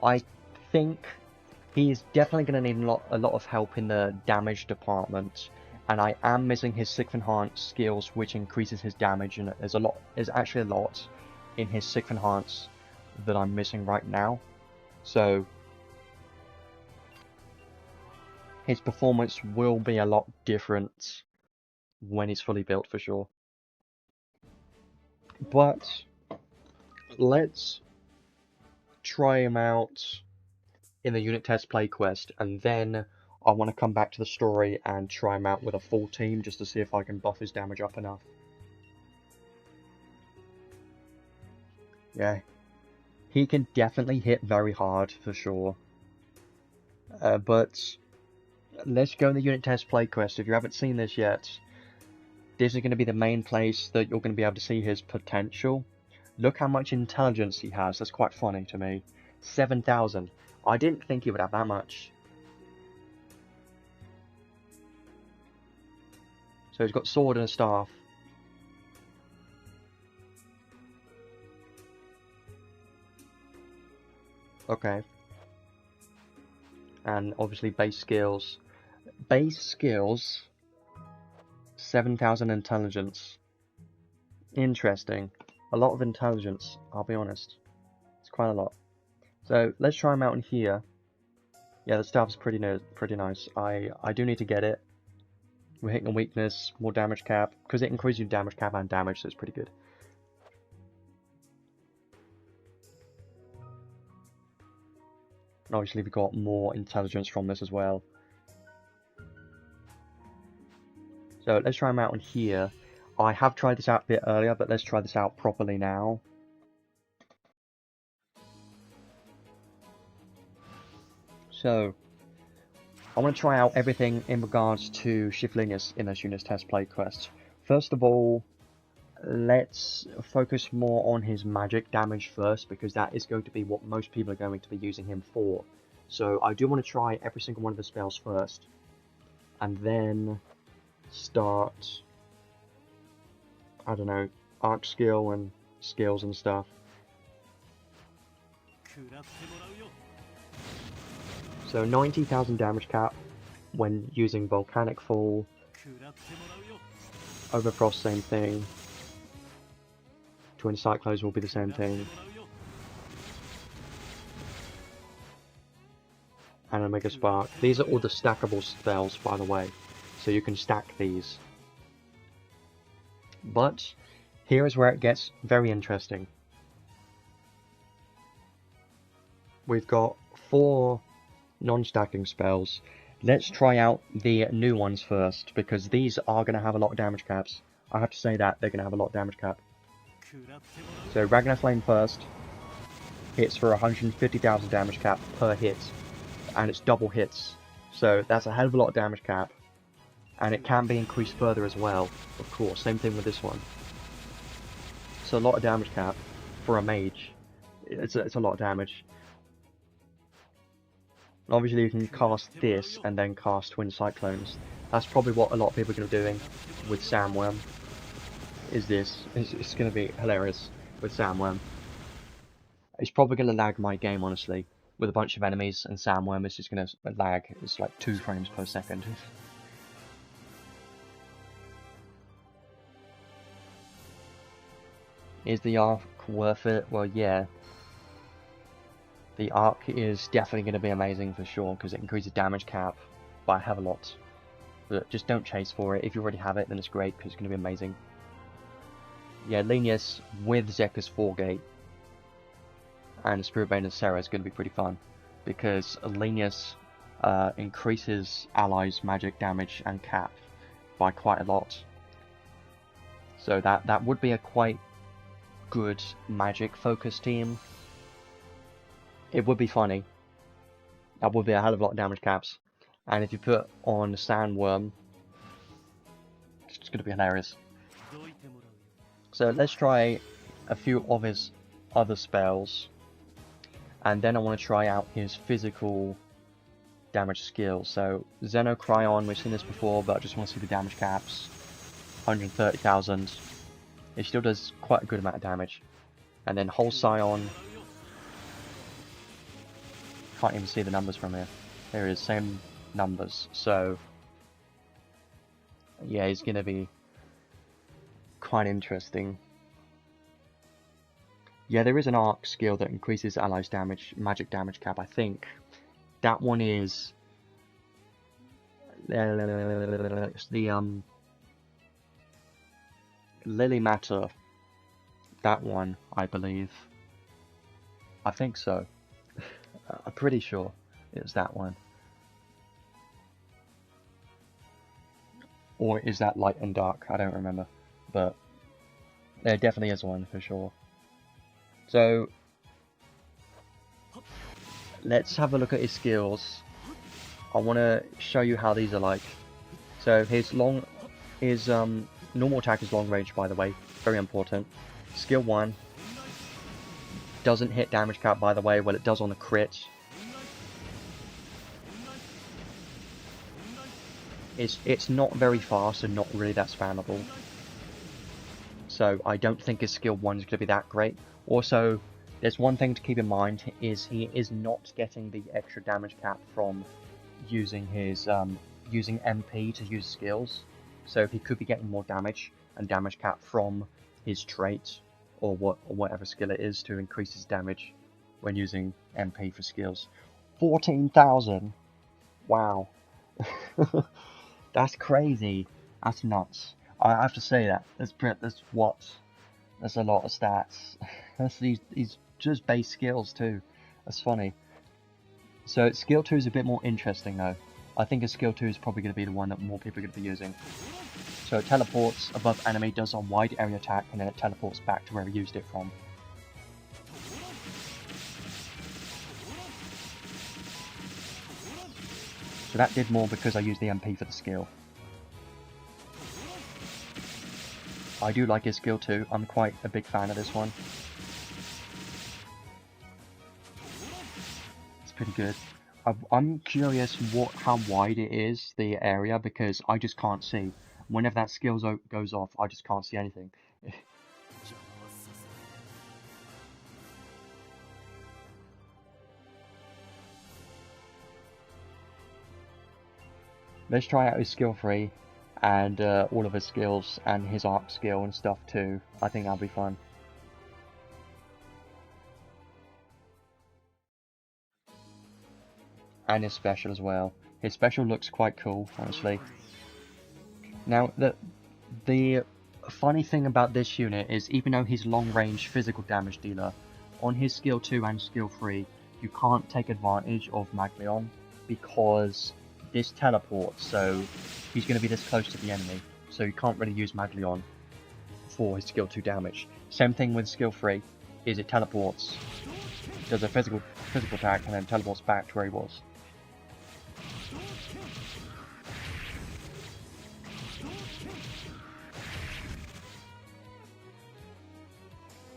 I think he's definitely going to need a lot of help in the damage department, and I am missing his Sixth Enhance skills, which increases his damage, and there's actually a lot in his Sixth Enhance that I'm missing right now. So his performance will be a lot different when he's fully built for sure. But let's try him out in the unit test play quest, and then I want to come back to the story and try him out with a full team just to see if I can buff his damage up enough. Yeah, he can definitely hit very hard for sure. But let's go in the unit test play quest. If you haven't seen this yet, this is going to be the main place that you're going to be able to see his potential. Look how much intelligence he has. That's quite funny to me. 7,000. I didn't think he would have that much. So he's got sword and a staff. Okay. And obviously base skills. Base skills, 7,000 intelligence. Interesting. A lot of intelligence, I'll be honest. It's quite a lot. So let's try him out in here. Yeah, the staff's pretty nice. I do need to get it. We're hitting a weakness, more damage cap, because it increases your damage cap and damage, so it's pretty good. And obviously we got more intelligence from this as well. So let's try him out in here. I have tried this out a bit earlier, but let's try this out properly now. So I want to try out everything in regards to SLenius in this unit test play quest. First of all, let's focus more on his magic damage first, because that is going to be what most people are going to be using him for. So I do want to try every single one of the spells first, and then start, I don't know, arc skill and skills and stuff. So 90,000 damage cap when using Volcanic Fall. Overfrost, same thing. Twin Cyclones will be the same thing. And Omega Spark. These are all the stackable spells, by the way. So you can stack these. But here is where it gets very interesting. We've got 4 non-stacking spells. Let's try out the new ones first, because these are going to have a lot of damage caps. I have to say that, they're going to have a lot of damage cap. So Ragnar Flame first. Hits for 150,000 damage cap per hit. And it's double hits. So that's a hell of a lot of damage cap. And it can be increased further as well, of course. Same thing with this one. So a lot of damage cap for a mage. It's a lot of damage. Obviously you can cast this and then cast Twin Cyclones. That's probably what a lot of people are going to be doing with Sandworm. Is this. It's going to be hilarious with Sandworm. It's probably going to lag my game, honestly. With a bunch of enemies and Sandworm, it's just going to lag. It's like 2 frames per second. Is the arc worth it? Well, yeah. The arc is definitely going to be amazing for sure, because it increases damage cap by a hell of a lot. But just don't chase for it. If you already have it, then it's great, because it's going to be amazing. Yeah, Lenius with Zekka's 4-gate and Spirit Bane and Sarah is going to be pretty fun, because Lenius increases allies' magic damage and cap by quite a lot. So that would be a quite good magic focused team. It would be funny. That would be a hell of a lot of damage caps. And if you put on Sandworm, it's going to be hilarious. So let's try a few of his other spells. And then I want to try out his physical damage skills. So Xenocryon, we've seen this before, but I just want to see the damage caps. 130,000. It still does quite a good amount of damage. And then Whole Scion. Can't even see the numbers from here. There it is, same numbers. So yeah, he's gonna be quite interesting. Yeah, there is an arc skill that increases allies' damage, magic damage cap, I think. That one is it's the Lily Matter. That one, I believe. I think so. I'm pretty sure it's that one. Or is that Light and Dark? I don't remember. But there definitely is one for sure. So let's have a look at his skills. I want to show you how these are like. So his normal attack is long range, by the way, very important. Skill 1 doesn't hit damage cap, by the way. Well, it does on the crit. It's not very fast and not really that spammable. So I don't think his skill 1 is going to be that great. Also, there's one thing to keep in mind, is he is not getting the extra damage cap from using his using MP to use skills. So he could be getting more damage and damage cap from his trait or whatever skill it is to increase his damage when using MP for skills. 14,000. Wow. That's crazy. That's nuts. I have to say that. That's a lot of stats. That's these just base skills too. That's funny. So skill 2 is a bit more interesting though. I think his skill 2 is probably going to be the one that more people are going to be using. So it teleports above enemy, does a wide area attack, and then it teleports back to where he used it from. So that did more because I used the MP for the skill. I do like his skill too. I'm quite a big fan of this one. It's pretty good. I'm curious how wide it is, the area, because I just can't see. Whenever that skill goes off, I just can't see anything. Let's try out his skill 3 and all of his skills and his arc skill and stuff too. I think that'll be fun. And his special as well. His special looks quite cool, honestly. Now, the funny thing about this unit is, even though he's long-range physical damage dealer, on his skill 2 and skill 3, you can't take advantage of Maglion because this teleports, so he's going to be this close to the enemy, so you can't really use Maglion for his skill 2 damage. Same thing with skill 3, is it teleports, does a physical attack, and then teleports back to where he was.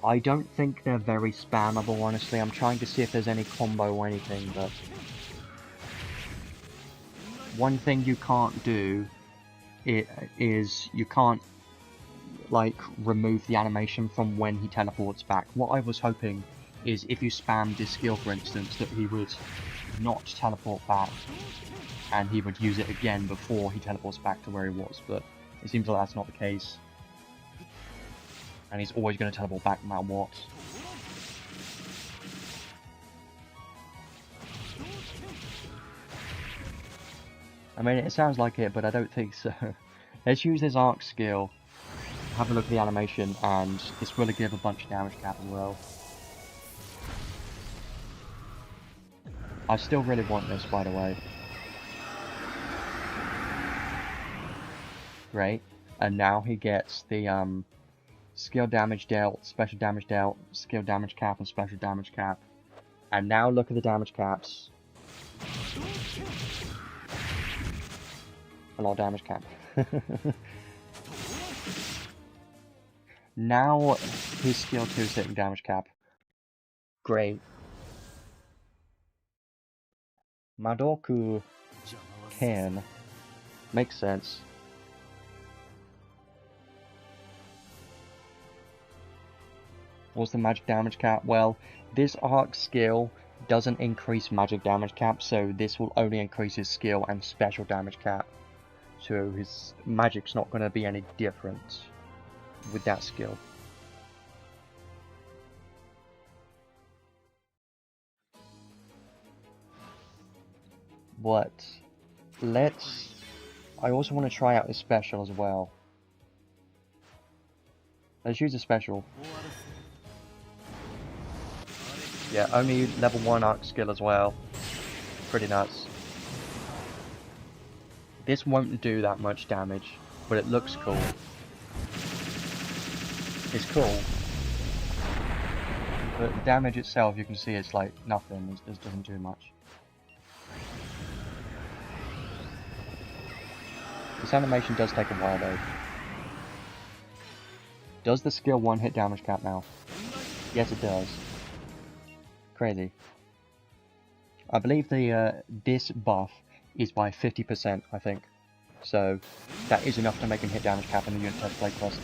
I don't think they're very spammable, honestly. I'm trying to see if there's any combo or anything, but one thing you can't do is you can't, like, remove the animation from when he teleports back. What I was hoping is if you spammed this skill, for instance, that he would not teleport back and he would use it again before he teleports back to where he was, but it seems like that's not the case. And he's always going to teleport back no matter what. I mean, it sounds like it, but I don't think so. Let's use this arc skill, have a look at the animation, and this will give a bunch of damage cap as well. I still really want this, by the way. Great. And now he gets the skill damage dealt, special damage dealt, skill damage cap, and special damage cap. And now look at the damage caps. A lot of damage cap. Now his skill 2 is hitting damage cap. Great. Madoku can. Makes sense. What's the magic damage cap? Well, this arc skill doesn't increase magic damage cap, so this will only increase his skill and special damage cap. So his magic's not going to be any different with that skill. But I also want to try out his special as well. Let's use a special. Yeah, only level 1 arc skill as well. Pretty nuts. This won't do that much damage, but it looks cool. It's cool. But the damage itself, you can see it's like nothing. It doesn't do much. This animation does take a while though. Does the skill 1 hit damage cap now? Yes, it does. Crazy. I believe the this buff is by 50%, I think. So that is enough to make him hit damage cap in the unit test play quest.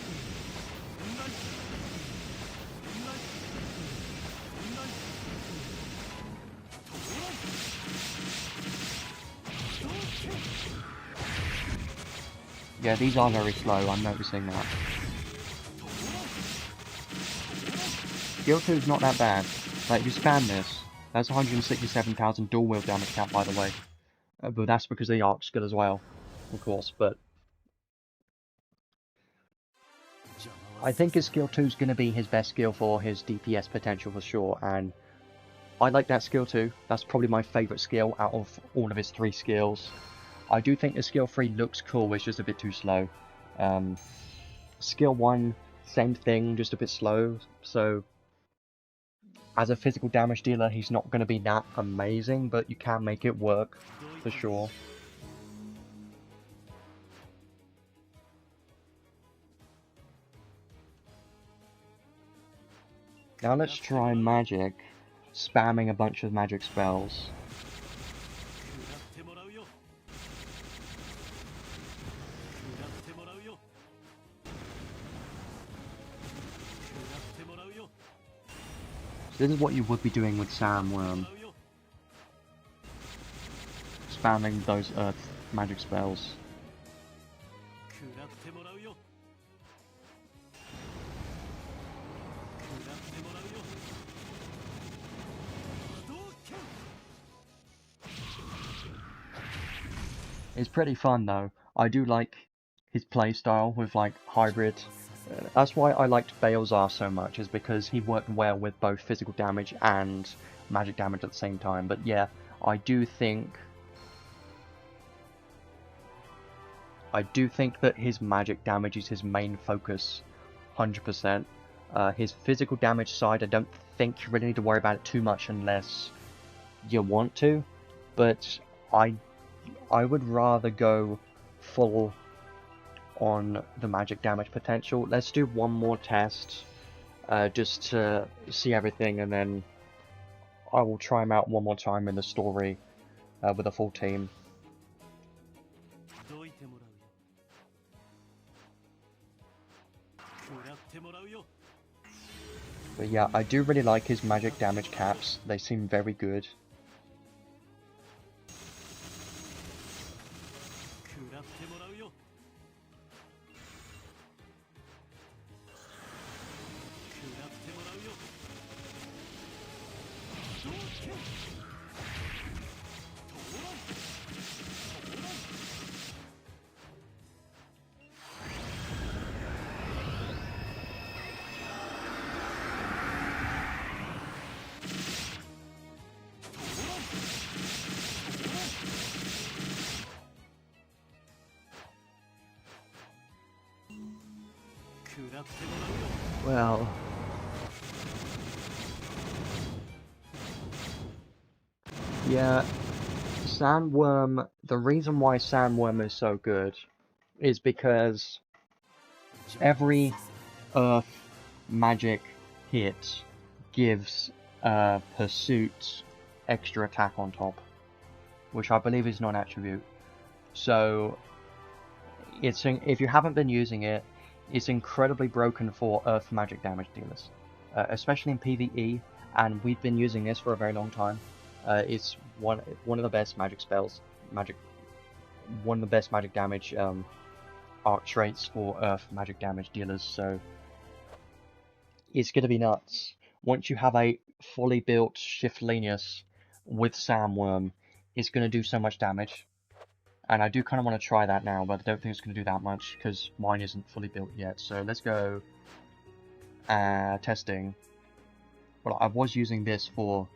Yeah, these are very slow, I'm noticing that. Skill 2 is not that bad. Like, you spam this, that's 167,000 dual wield damage cap, by the way. But that's because of the arc skill as well, of course, but I think his skill 2 is going to be his best skill for his DPS potential for sure, and I like that skill 2. That's probably my favourite skill out of all of his 3 skills. I do think the skill 3 looks cool, it's just a bit too slow. Skill 1, same thing, just a bit slow, so as a physical damage dealer he's not going to be that amazing, but you can make it work, for sure. Now let's try magic, spamming a bunch of magic spells. So this is what you would be doing with Sandworm. Spamming those earth magic spells. It's pretty fun though. I do like his playstyle with like hybrid. That's why I liked Balezar so much, is because he worked well with both physical damage and magic damage at the same time. But yeah, I do think that his magic damage is his main focus, 100%. His physical damage side, I don't think you really need to worry about it too much unless you want to, but I would rather go full on the magic damage potential. Let's do one more test, just to see everything, and then I will try him out one more time in the story with a full team. But yeah, I do really like his magic damage caps. They seem very good. Well, yeah, Sandworm, the reason why Sandworm is so good is because every Earth magic hit gives Pursuit extra attack on top, which I believe is non-attribute. So, if you haven't been using it, it's incredibly broken for Earth magic damage dealers, especially in PvE, and we've been using this for a very long time. It's one of the best magic spells, one of the best magic damage arc traits for Earth magic damage dealers, so it's gonna be nuts. Once you have a fully built Shift Lenius with Sandworm, it's gonna do so much damage. And I do kind of want to try that now, but I don't think it's going to do that much, because mine isn't fully built yet. So let's go testing. Well, I was using this for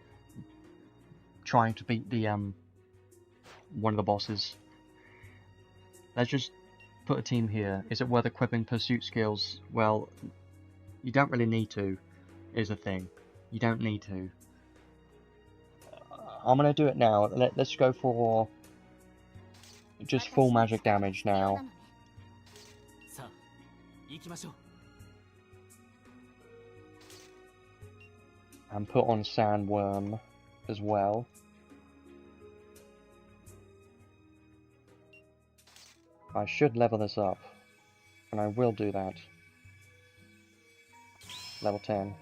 trying to beat the one of the bosses. Let's just put a team here. Is it worth equipping pursuit skills? Well, you don't really need to, is the thing. You don't need to. I'm going to do it now. Let's go for just full magic damage now. And put on Sandworm as well. I should level this up, and I will do that. Level 10.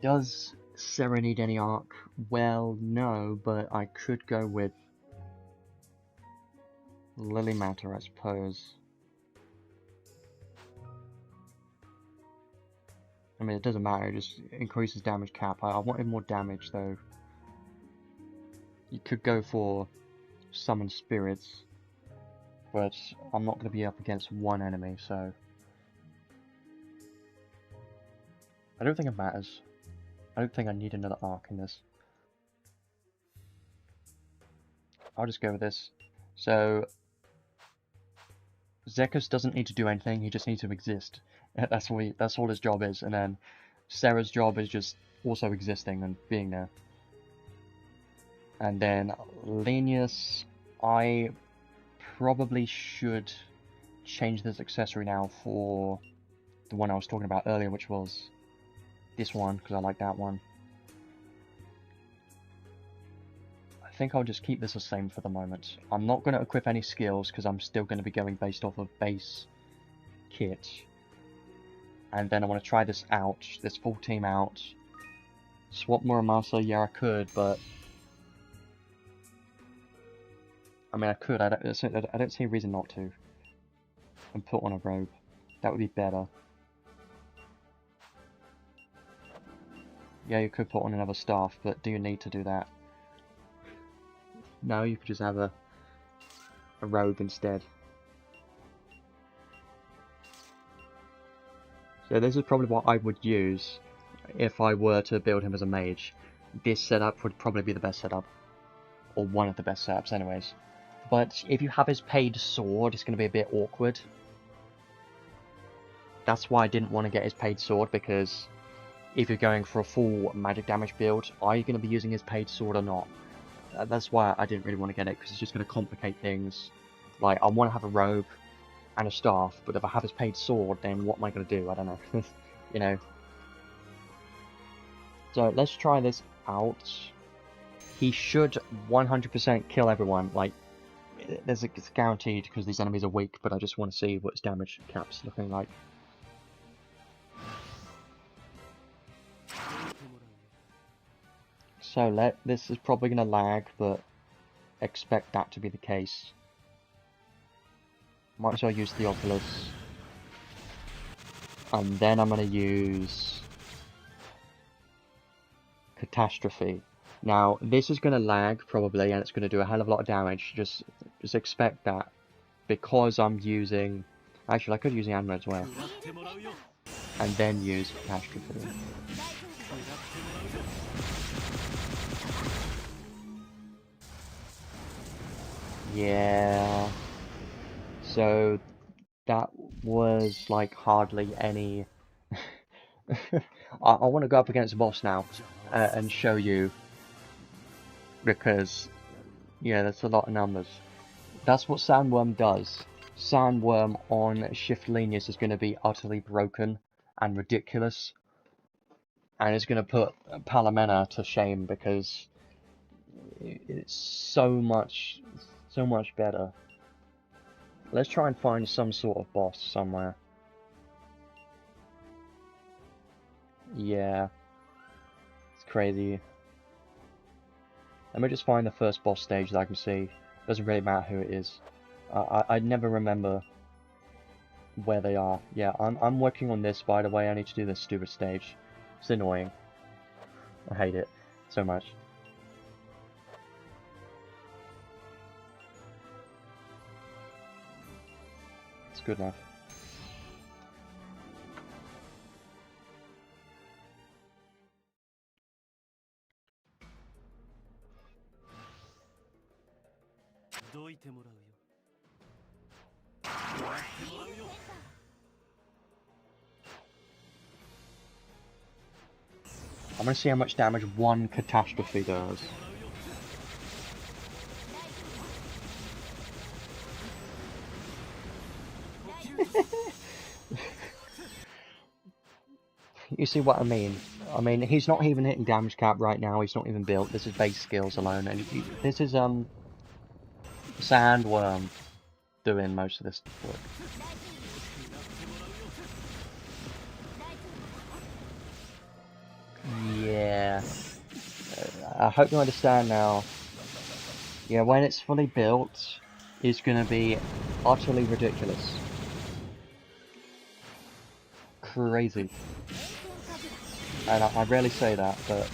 Does Sarah need any arc? Well, no, but I could go with Lily Matter, I suppose. I mean, it doesn't matter, it just increases damage cap. I wanted more damage, though. You could go for Summon Spirits, but I'm not going to be up against one enemy, so I don't think it matters. I don't think I need another arc in this. I'll just go with this. So, Zekus doesn't need to do anything, he just needs to exist. That's all his job is, and then Sarah's job is just also existing and being there. And then Lenius, I probably should change this accessory now for the one I was talking about earlier, which was this one, because I like that one. think I'll just keep this the same for the moment. I'm not going to equip any skills because I'm still going to be going based off of base kit. And then I want to try this out, this full team out. Swap Muramasa, yeah I could, but... I mean I could, I don't see a reason not to. And put on a robe. That would be better. Yeah, you could put on another staff, but do you need to do that? No, you could just have a robe instead. So this is probably what I would use if I were to build him as a mage. This setup would probably be the best setup. Or one of the best setups anyways. But if you have his paid sword, it's going to be a bit awkward. That's why I didn't want to get his paid sword, because if you're going for a full magic damage build, are you going to be using his paid sword or not? That's why I didn't really want to get it, because it's just going to complicate things. Like, I want to have a robe and a staff, but if I have his paid sword, then what am I going to do? I don't know. You know. So, let's try this out. He should 100% kill everyone. Like, it's guaranteed, because these enemies are weak, but I just want to see what his damage cap's looking like. So this is probably going to lag, but expect that to be the case. Might as well use the Oculus. And then I'm going to use Catastrophe. Now, this is going to lag, probably, and it's going to do a hell of a lot of damage. Just expect that. Because I'm using... Actually, I could use the Anima as well. And then use Catastrophe. Yeah, so that was like hardly any... I want to go up against the boss now and show you, because yeah, that's a lot of numbers. That's what Sandworm does. Sandworm on SLenius is going to be utterly broken and ridiculous, and it's going to put Palomena to shame, because it's so much better. Let's try and find some sort of boss somewhere. Yeah. It's crazy. Let me just find the first boss stage that I can see. Doesn't really matter who it is. I never remember where they are. Yeah, I'm working on this, by the way. I need to do this stupid stage. It's annoying. I hate it so much. It's good enough. I'm gonna see how much damage one Catastrophe does. You see what I mean? I mean, he's not even hitting damage cap right now. He's not even built. This is base skills alone, and this is Sandworm doing most of this work. Yeah. I hope you understand now. Yeah, when it's fully built, it's gonna be utterly ridiculous. Crazy. And I rarely say that, but...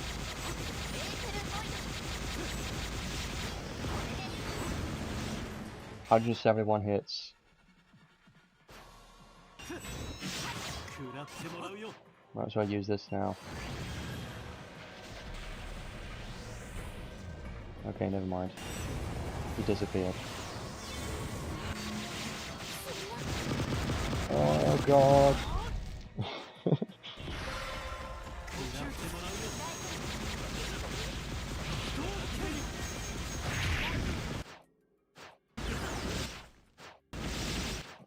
171 hits. Might as well use this now. Okay, never mind. He disappeared. Oh god!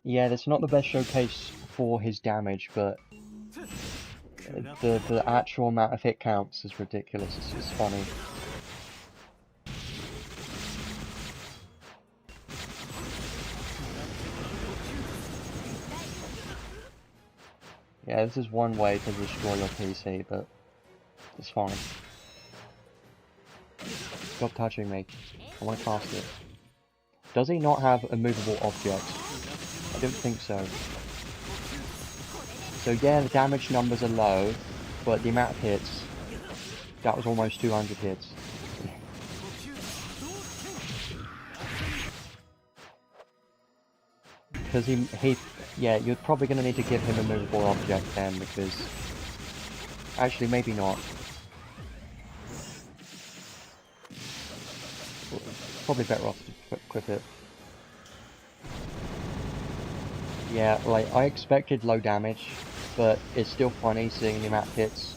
Yeah, that's not the best showcase for his damage, but the actual amount of hit counts is ridiculous. It's funny. Yeah, this is one way to destroy your PC, but it's fine. Stop touching me. I want to cast it. Does he not have a movable object? I don't think so. So yeah, the damage numbers are low, but the amount of hits, that was almost 200 hits. Because yeah, you're probably going to need to give him a movable object then, because... Actually, maybe not. Probably better off to equip it. Yeah, like, I expected low damage, but it's still funny seeing the amount of hits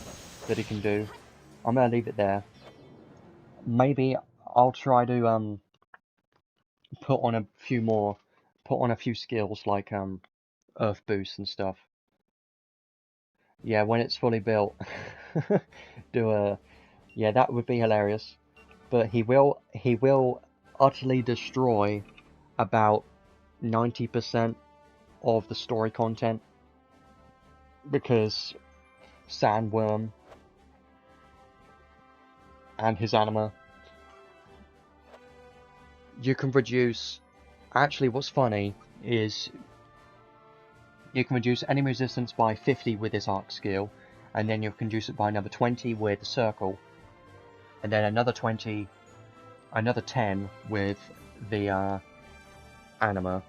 that he can do. I'm gonna leave it there. Maybe I'll try to, put on a few skills, like, Earth Boost and stuff. Yeah, when it's fully built. Yeah, that would be hilarious. But he will utterly destroy about 90% of the story content, because Sandworm and his anima, you can reduce... Actually, what's funny is you can reduce enemy resistance by 50 with this arc skill, and then you can reduce it by another 20 with the circle, and then another 10 with the anima.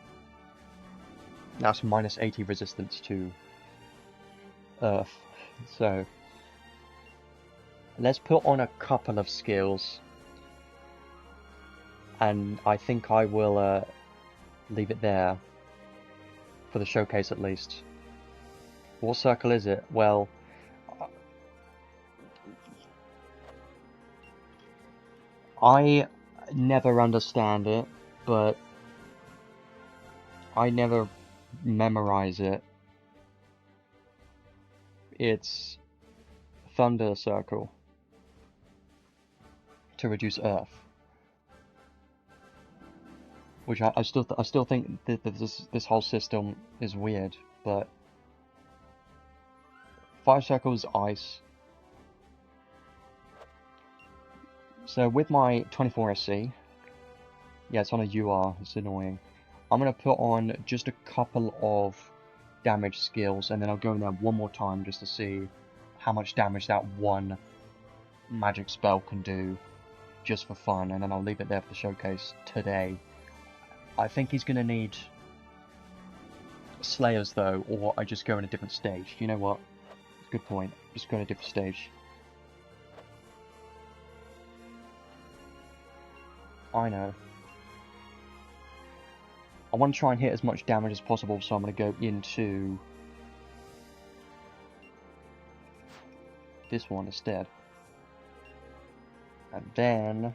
That's minus 80 resistance to Earth. So let's put on a couple of skills, and I think I will leave it there for the showcase at least. What circle is it? Well, I never understand it, but I never memorize it. It's Thunder Circle to reduce Earth, which I still think that this whole system is weird. But Fire Circle is Ice. So with my 24 SC, yeah, it's on a UR. It's annoying. I'm gonna put on just a couple of damage skills, and then I'll go in there one more time just to see how much damage that one magic spell can do, just for fun, and then I'll leave it there for the showcase today. I think he's gonna need Slayers though, or I just go in a different stage. You know what? Good point. Just go in a different stage. I know. I want to try and hit as much damage as possible, so I'm going to go into this one instead. And then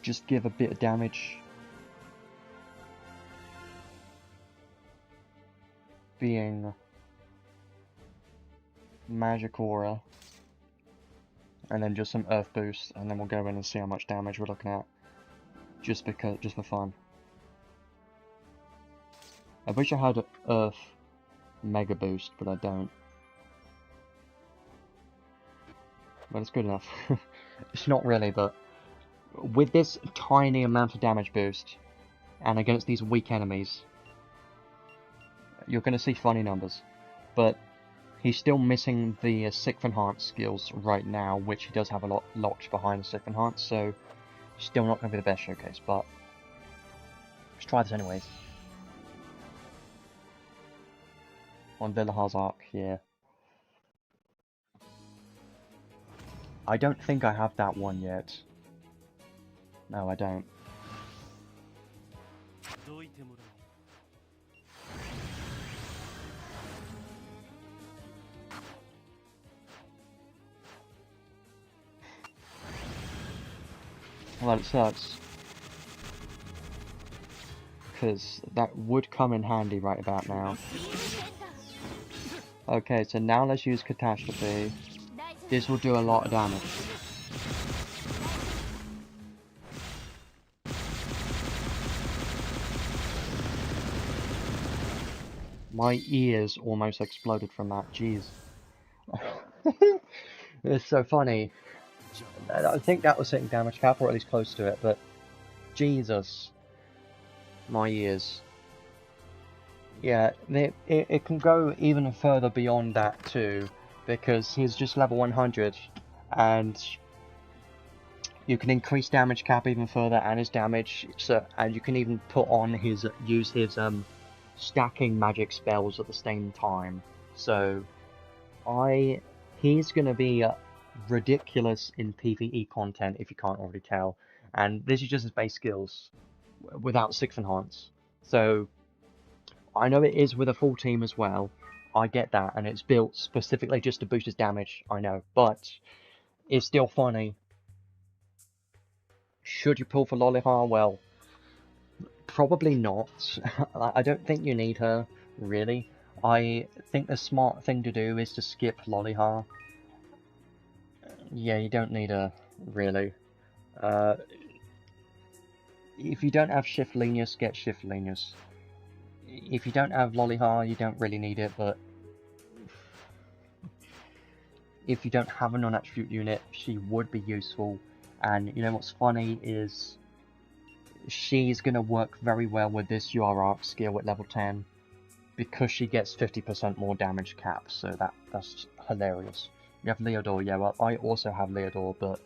just give a bit of damage. Being Magic Aura. And then just some Earth Boost, and then we'll go in and see how much damage we're looking at. Just for fun. I wish I had an Earth Mega Boost, but I don't. But it's good enough. It's not really, but with this tiny amount of damage boost, and against these weak enemies, you're going to see funny numbers. But he's still missing the Sixth Enhance skills right now, which he does have a lot locked behind the Sixth Enhance, so still not going to be the best showcase, but let's try this anyways. On Villahar's arc, yeah. I don't think I have that one yet. No, I don't. Well, it sucks. Because that would come in handy right about now. Okay, so now let's use Catastrophe. This will do a lot of damage. My ears almost exploded from that, jeez. It's so funny. I think that was hitting damage cap, or at least close to it, but Jesus. My ears. Yeah, it can go even further beyond that too, because he's just level 100, and you can increase damage cap even further and his damage, so, and you can even put on his, use his stacking magic spells at the same time. So, he's gonna be ridiculous in PvE content if you can't already tell, and this is just his base skills, without 6th Enhance. So, I know it is with a full team as well, I get that, and it's built specifically just to boost his damage, I know, but it's still funny. Should you pull for Lolihar? Well, probably not. I don't think you need her, really. I think the smart thing to do is to skip Lolihar. Yeah, you don't need her, really. If you don't have SLenius, get SLenius. If you don't have Lolihar, you don't really need it, but if you don't have a non-attribute unit, she would be useful. And you know what's funny is she's going to work very well with this UR skill at level 10 because she gets 50% more damage cap, so that's hilarious. You have Leodor, yeah, well, I also have Leodor, but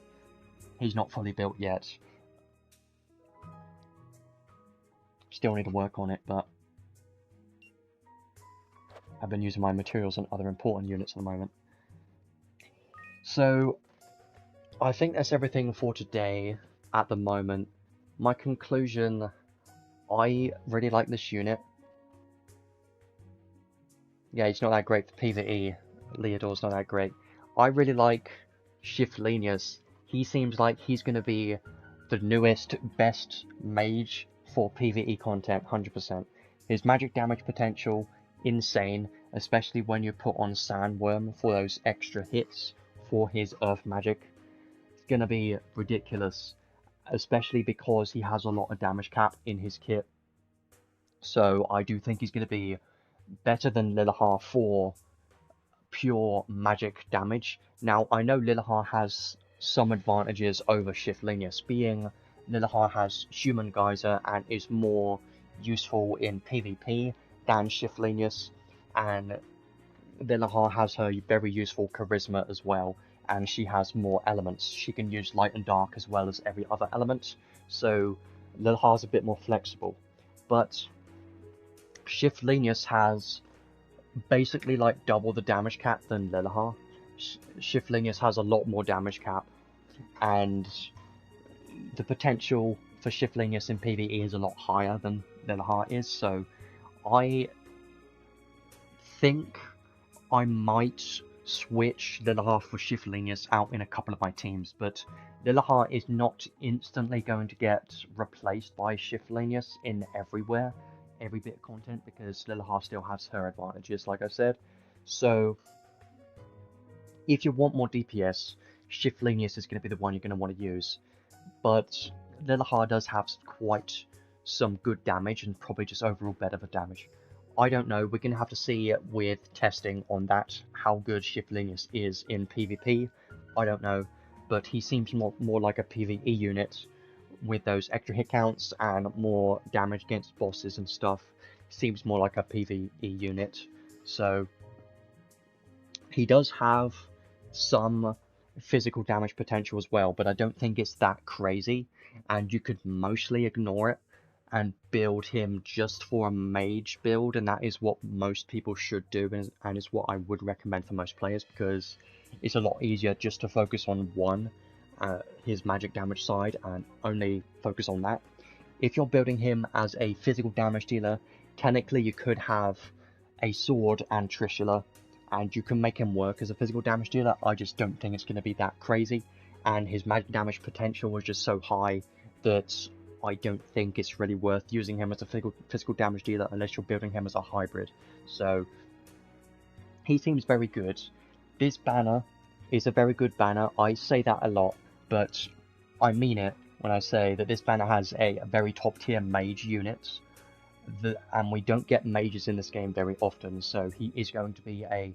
he's not fully built yet. Still need to work on it, but I've been using my materials on other important units at the moment. So, I think that's everything for today at the moment. My conclusion, I really like this unit. Yeah, he's not that great for PvE. Leodor's not that great. I really like SLenius. He seems like he's going to be the newest, best mage for PvE content, 100%. His magic damage potential, insane, especially when you put on Sandworm for those extra hits for his earth magic. It's going to be ridiculous, especially because he has a lot of damage cap in his kit. So I do think he's going to be better than Lilihar for pure magic damage. Now, I know Lilihar has some advantages over SLenius, being Lilihar has Human Geyser and is more useful in PvP than SLenius, and Lilihar has her very useful Charisma as well, and she has more elements. She can use light and dark as well as every other element, so Lilihar's a bit more flexible. But SLenius has basically like double the damage cap than Lilihar. SLenius has a lot more damage cap, and the potential for SLenius in PvE is a lot higher than Lilihar is, so I think I might switch Lilihar for SLenius out in a couple of my teams, but Lilihar is not instantly going to get replaced by SLenius in every bit of content, because Lilihar still has her advantages, like I said. So, if you want more DPS, SLenius is going to be the one you're going to want to use. But Lilihar does have quite some good damage, and probably just overall better for damage. I don't know, we're going to have to see with testing on that, how good SLenius is in PvP. I don't know, but he seems more like a PvE unit, with those extra hit counts and more damage against bosses and stuff. Seems more like a PvE unit. So he does have some physical damage potential as well, but I don't think it's that crazy, and you could mostly ignore it and build him just for a mage build, and that is what most people should do, and is what I would recommend for most players, because it's a lot easier just to focus on one, his magic damage side, and only focus on that. If you're building him as a physical damage dealer, technically you could have a sword and Trishula, and you can make him work as a physical damage dealer. I just don't think it's going to be that crazy, and his magic damage potential was just so high that I don't think it's really worth using him as a physical damage dealer unless you're building him as a hybrid. So he seems very good. This banner is a very good banner. I say that a lot, but I mean it when I say that this banner has a very top tier mage unit. and we don't get mages in this game very often, so he is going to be a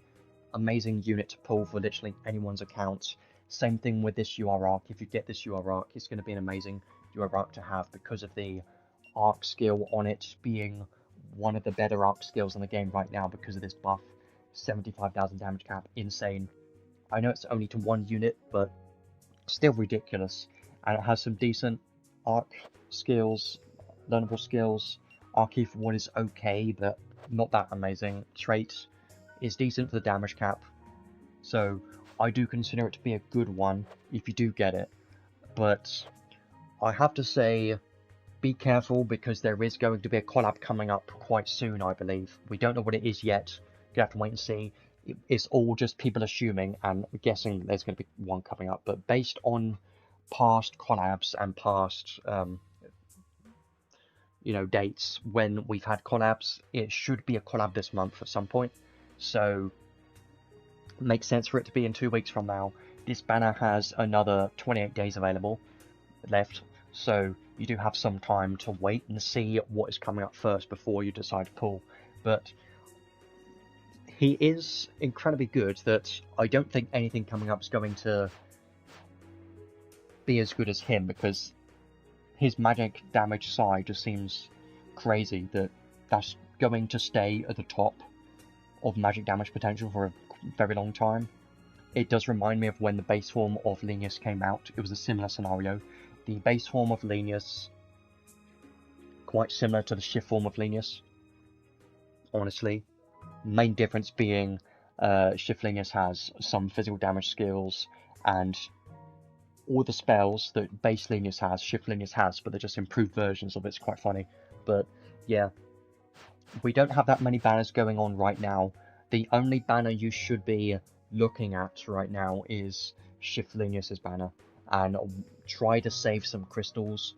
amazing unit to pull for literally anyone's account. Same thing with this UR arc. If you get this UR arc, it's going to be an amazing UR arc to have because of the arc skill on it being one of the better arc skills in the game right now because of this buff. 75,000 damage cap, insane. I know it's only to one unit, but still ridiculous. And it has some decent arc skills, learnable skills. Archy for one is okay, but not that amazing. Trait is decent for the damage cap, so I do consider it to be a good one if you do get it. But I have to say, be careful because there is going to be a collab coming up quite soon, I believe. We don't know what it is yet. You have to wait and see. It's all just people assuming and guessing there's going to be one coming up. But based on past collabs and past dates when we've had collabs, it should be a collab this month at some point. So it makes sense for it to be in 2 weeks from now. This banner has another 28 days available left, so you do have some time to wait and see what is coming up first before you decide to pull. But he is incredibly good that I don't think anything coming up is going to be as good as him, because his magic damage side just seems crazy that that's going to stay at the top of magic damage potential for a very long time. It does remind me of when the base form of Lenius came out. It was a similar scenario. The base form of Lenius, quite similar to the shift form of Lenius, honestly. Main difference being shift Lenius has some physical damage skills and all the spells that base Lenius has, shift Lenius has, but they're just improved versions of it. It's quite funny. But yeah, we don't have that many banners going on right now. The only banner you should be looking at right now is shift Lenius's banner, and try to save some crystals.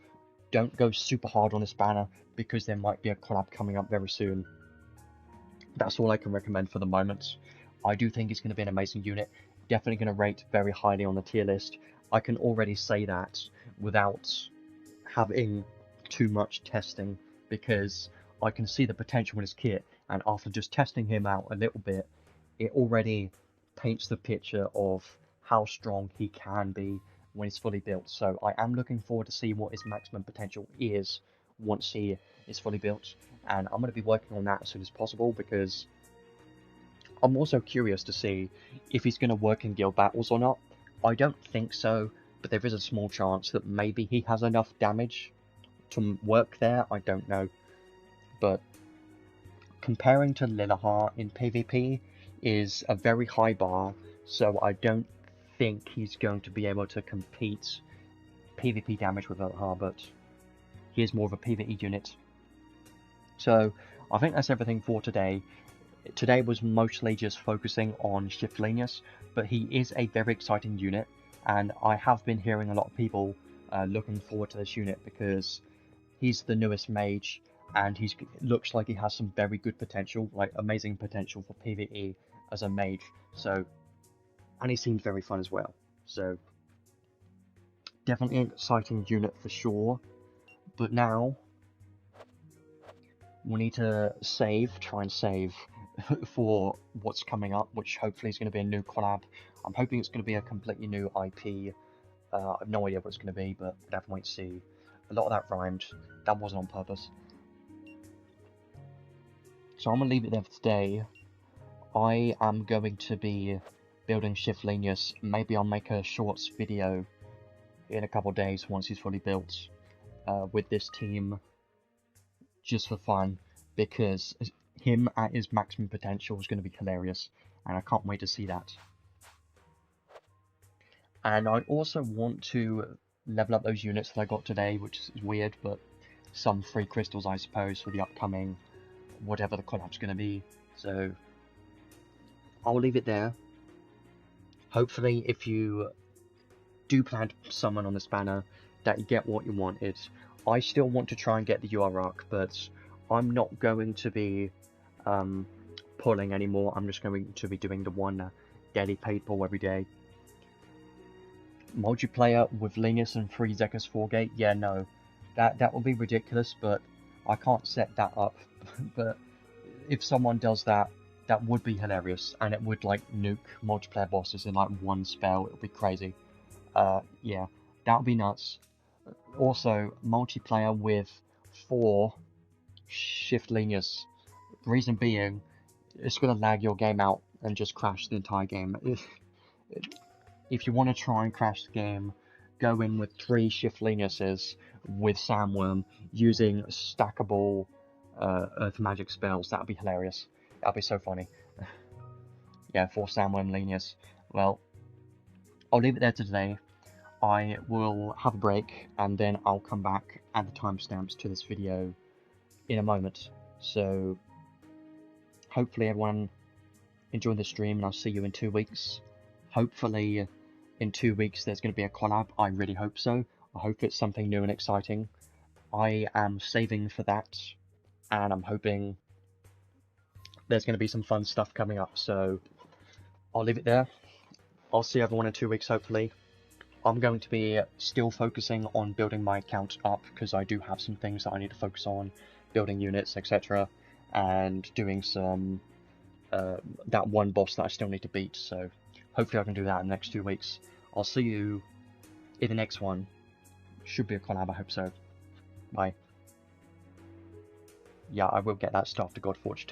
Don't go super hard on this banner because there might be a collab coming up very soon. That's all I can recommend for the moment. I do think it's going to be an amazing unit. Definitely going to rate very highly on the tier list. I can already say that without having too much testing, because I can see the potential in his kit, and after just testing him out a little bit, it already paints the picture of how strong he can be when he's fully built. So I am looking forward to see what his maximum potential is once he is fully built, and I'm going to be working on that as soon as possible, because I'm also curious to see if he's going to work in guild battles or not. I don't think so, but there is a small chance that maybe he has enough damage to work there. I don't know. But comparing to Lillahar in PvP is a very high bar, so I don't think he's going to be able to compete PvP damage with Lillahar, but he is more of a PvE unit. So I think that's everything for today. Today was mostly just focusing on shift Lenius, but he is a very exciting unit, and I have been hearing a lot of people looking forward to this unit because he's the newest mage, and he looks like he has some very good potential, like amazing potential for PvE as a mage. So, and he seems very fun as well. So, definitely an exciting unit for sure. But now we need to try and save for what's coming up, which hopefully is going to be a new collab. I'm hoping it's going to be a completely new IP. I have no idea what it's going to be, but we'll have to wait to see. A lot of that rhymed. That wasn't on purpose. So I'm going to leave it there for today. I am going to be building shift Lenius. Maybe I'll make a shorts video in a couple of days once he's fully built with this team, just for fun, because him at his maximum potential is going to be hilarious, and I can't wait to see that. And I also want to level up those units that I got today, which is weird, but some free crystals, I suppose, for the upcoming whatever the collab's going to be. So I'll leave it there. Hopefully, if you do plan to summon on this banner, that you get what you wanted. I still want to try and get the UR arc, but I'm not going to be pulling anymore. I'm just going to be doing the one daily paid pull every day. Multiplayer with Lenius and free Zekka's 4 gate? Yeah, no. That would be ridiculous, but I can't set that up, but if someone does that, that would be hilarious, and it would like nuke multiplayer bosses in like one spell. It would be crazy. Yeah, that would be nuts. Also, multiplayer with 4 shift Lenius. Reason being, it's gonna lag your game out and just crash the entire game. If you want to try and crash the game, go in with 3 shift Leniuses with Sandworm using stackable Earth Magic spells. That'd be hilarious. That'd be so funny. Yeah, 4 Sandworm Lenius. Well, I'll leave it there today. I will have a break and then I'll come back and the timestamps to this video in a moment. So hopefully everyone enjoyed the stream, and I'll see you in 2 weeks. Hopefully in 2 weeks there's going to be a collab. I really hope so. I hope it's something new and exciting. I am saving for that, and I'm hoping there's going to be some fun stuff coming up. So I'll leave it there. I'll see everyone in 2 weeks hopefully. I'm going to be still focusing on building my account up, because I do have some things that I need to focus on, building units, etc. and doing some that one boss that I still need to beat. So hopefully I can do that in the next 2 weeks. I'll see you in the next one. Should be a collab, I hope so. Bye. Yeah, I will get that stuff to God Forge 2.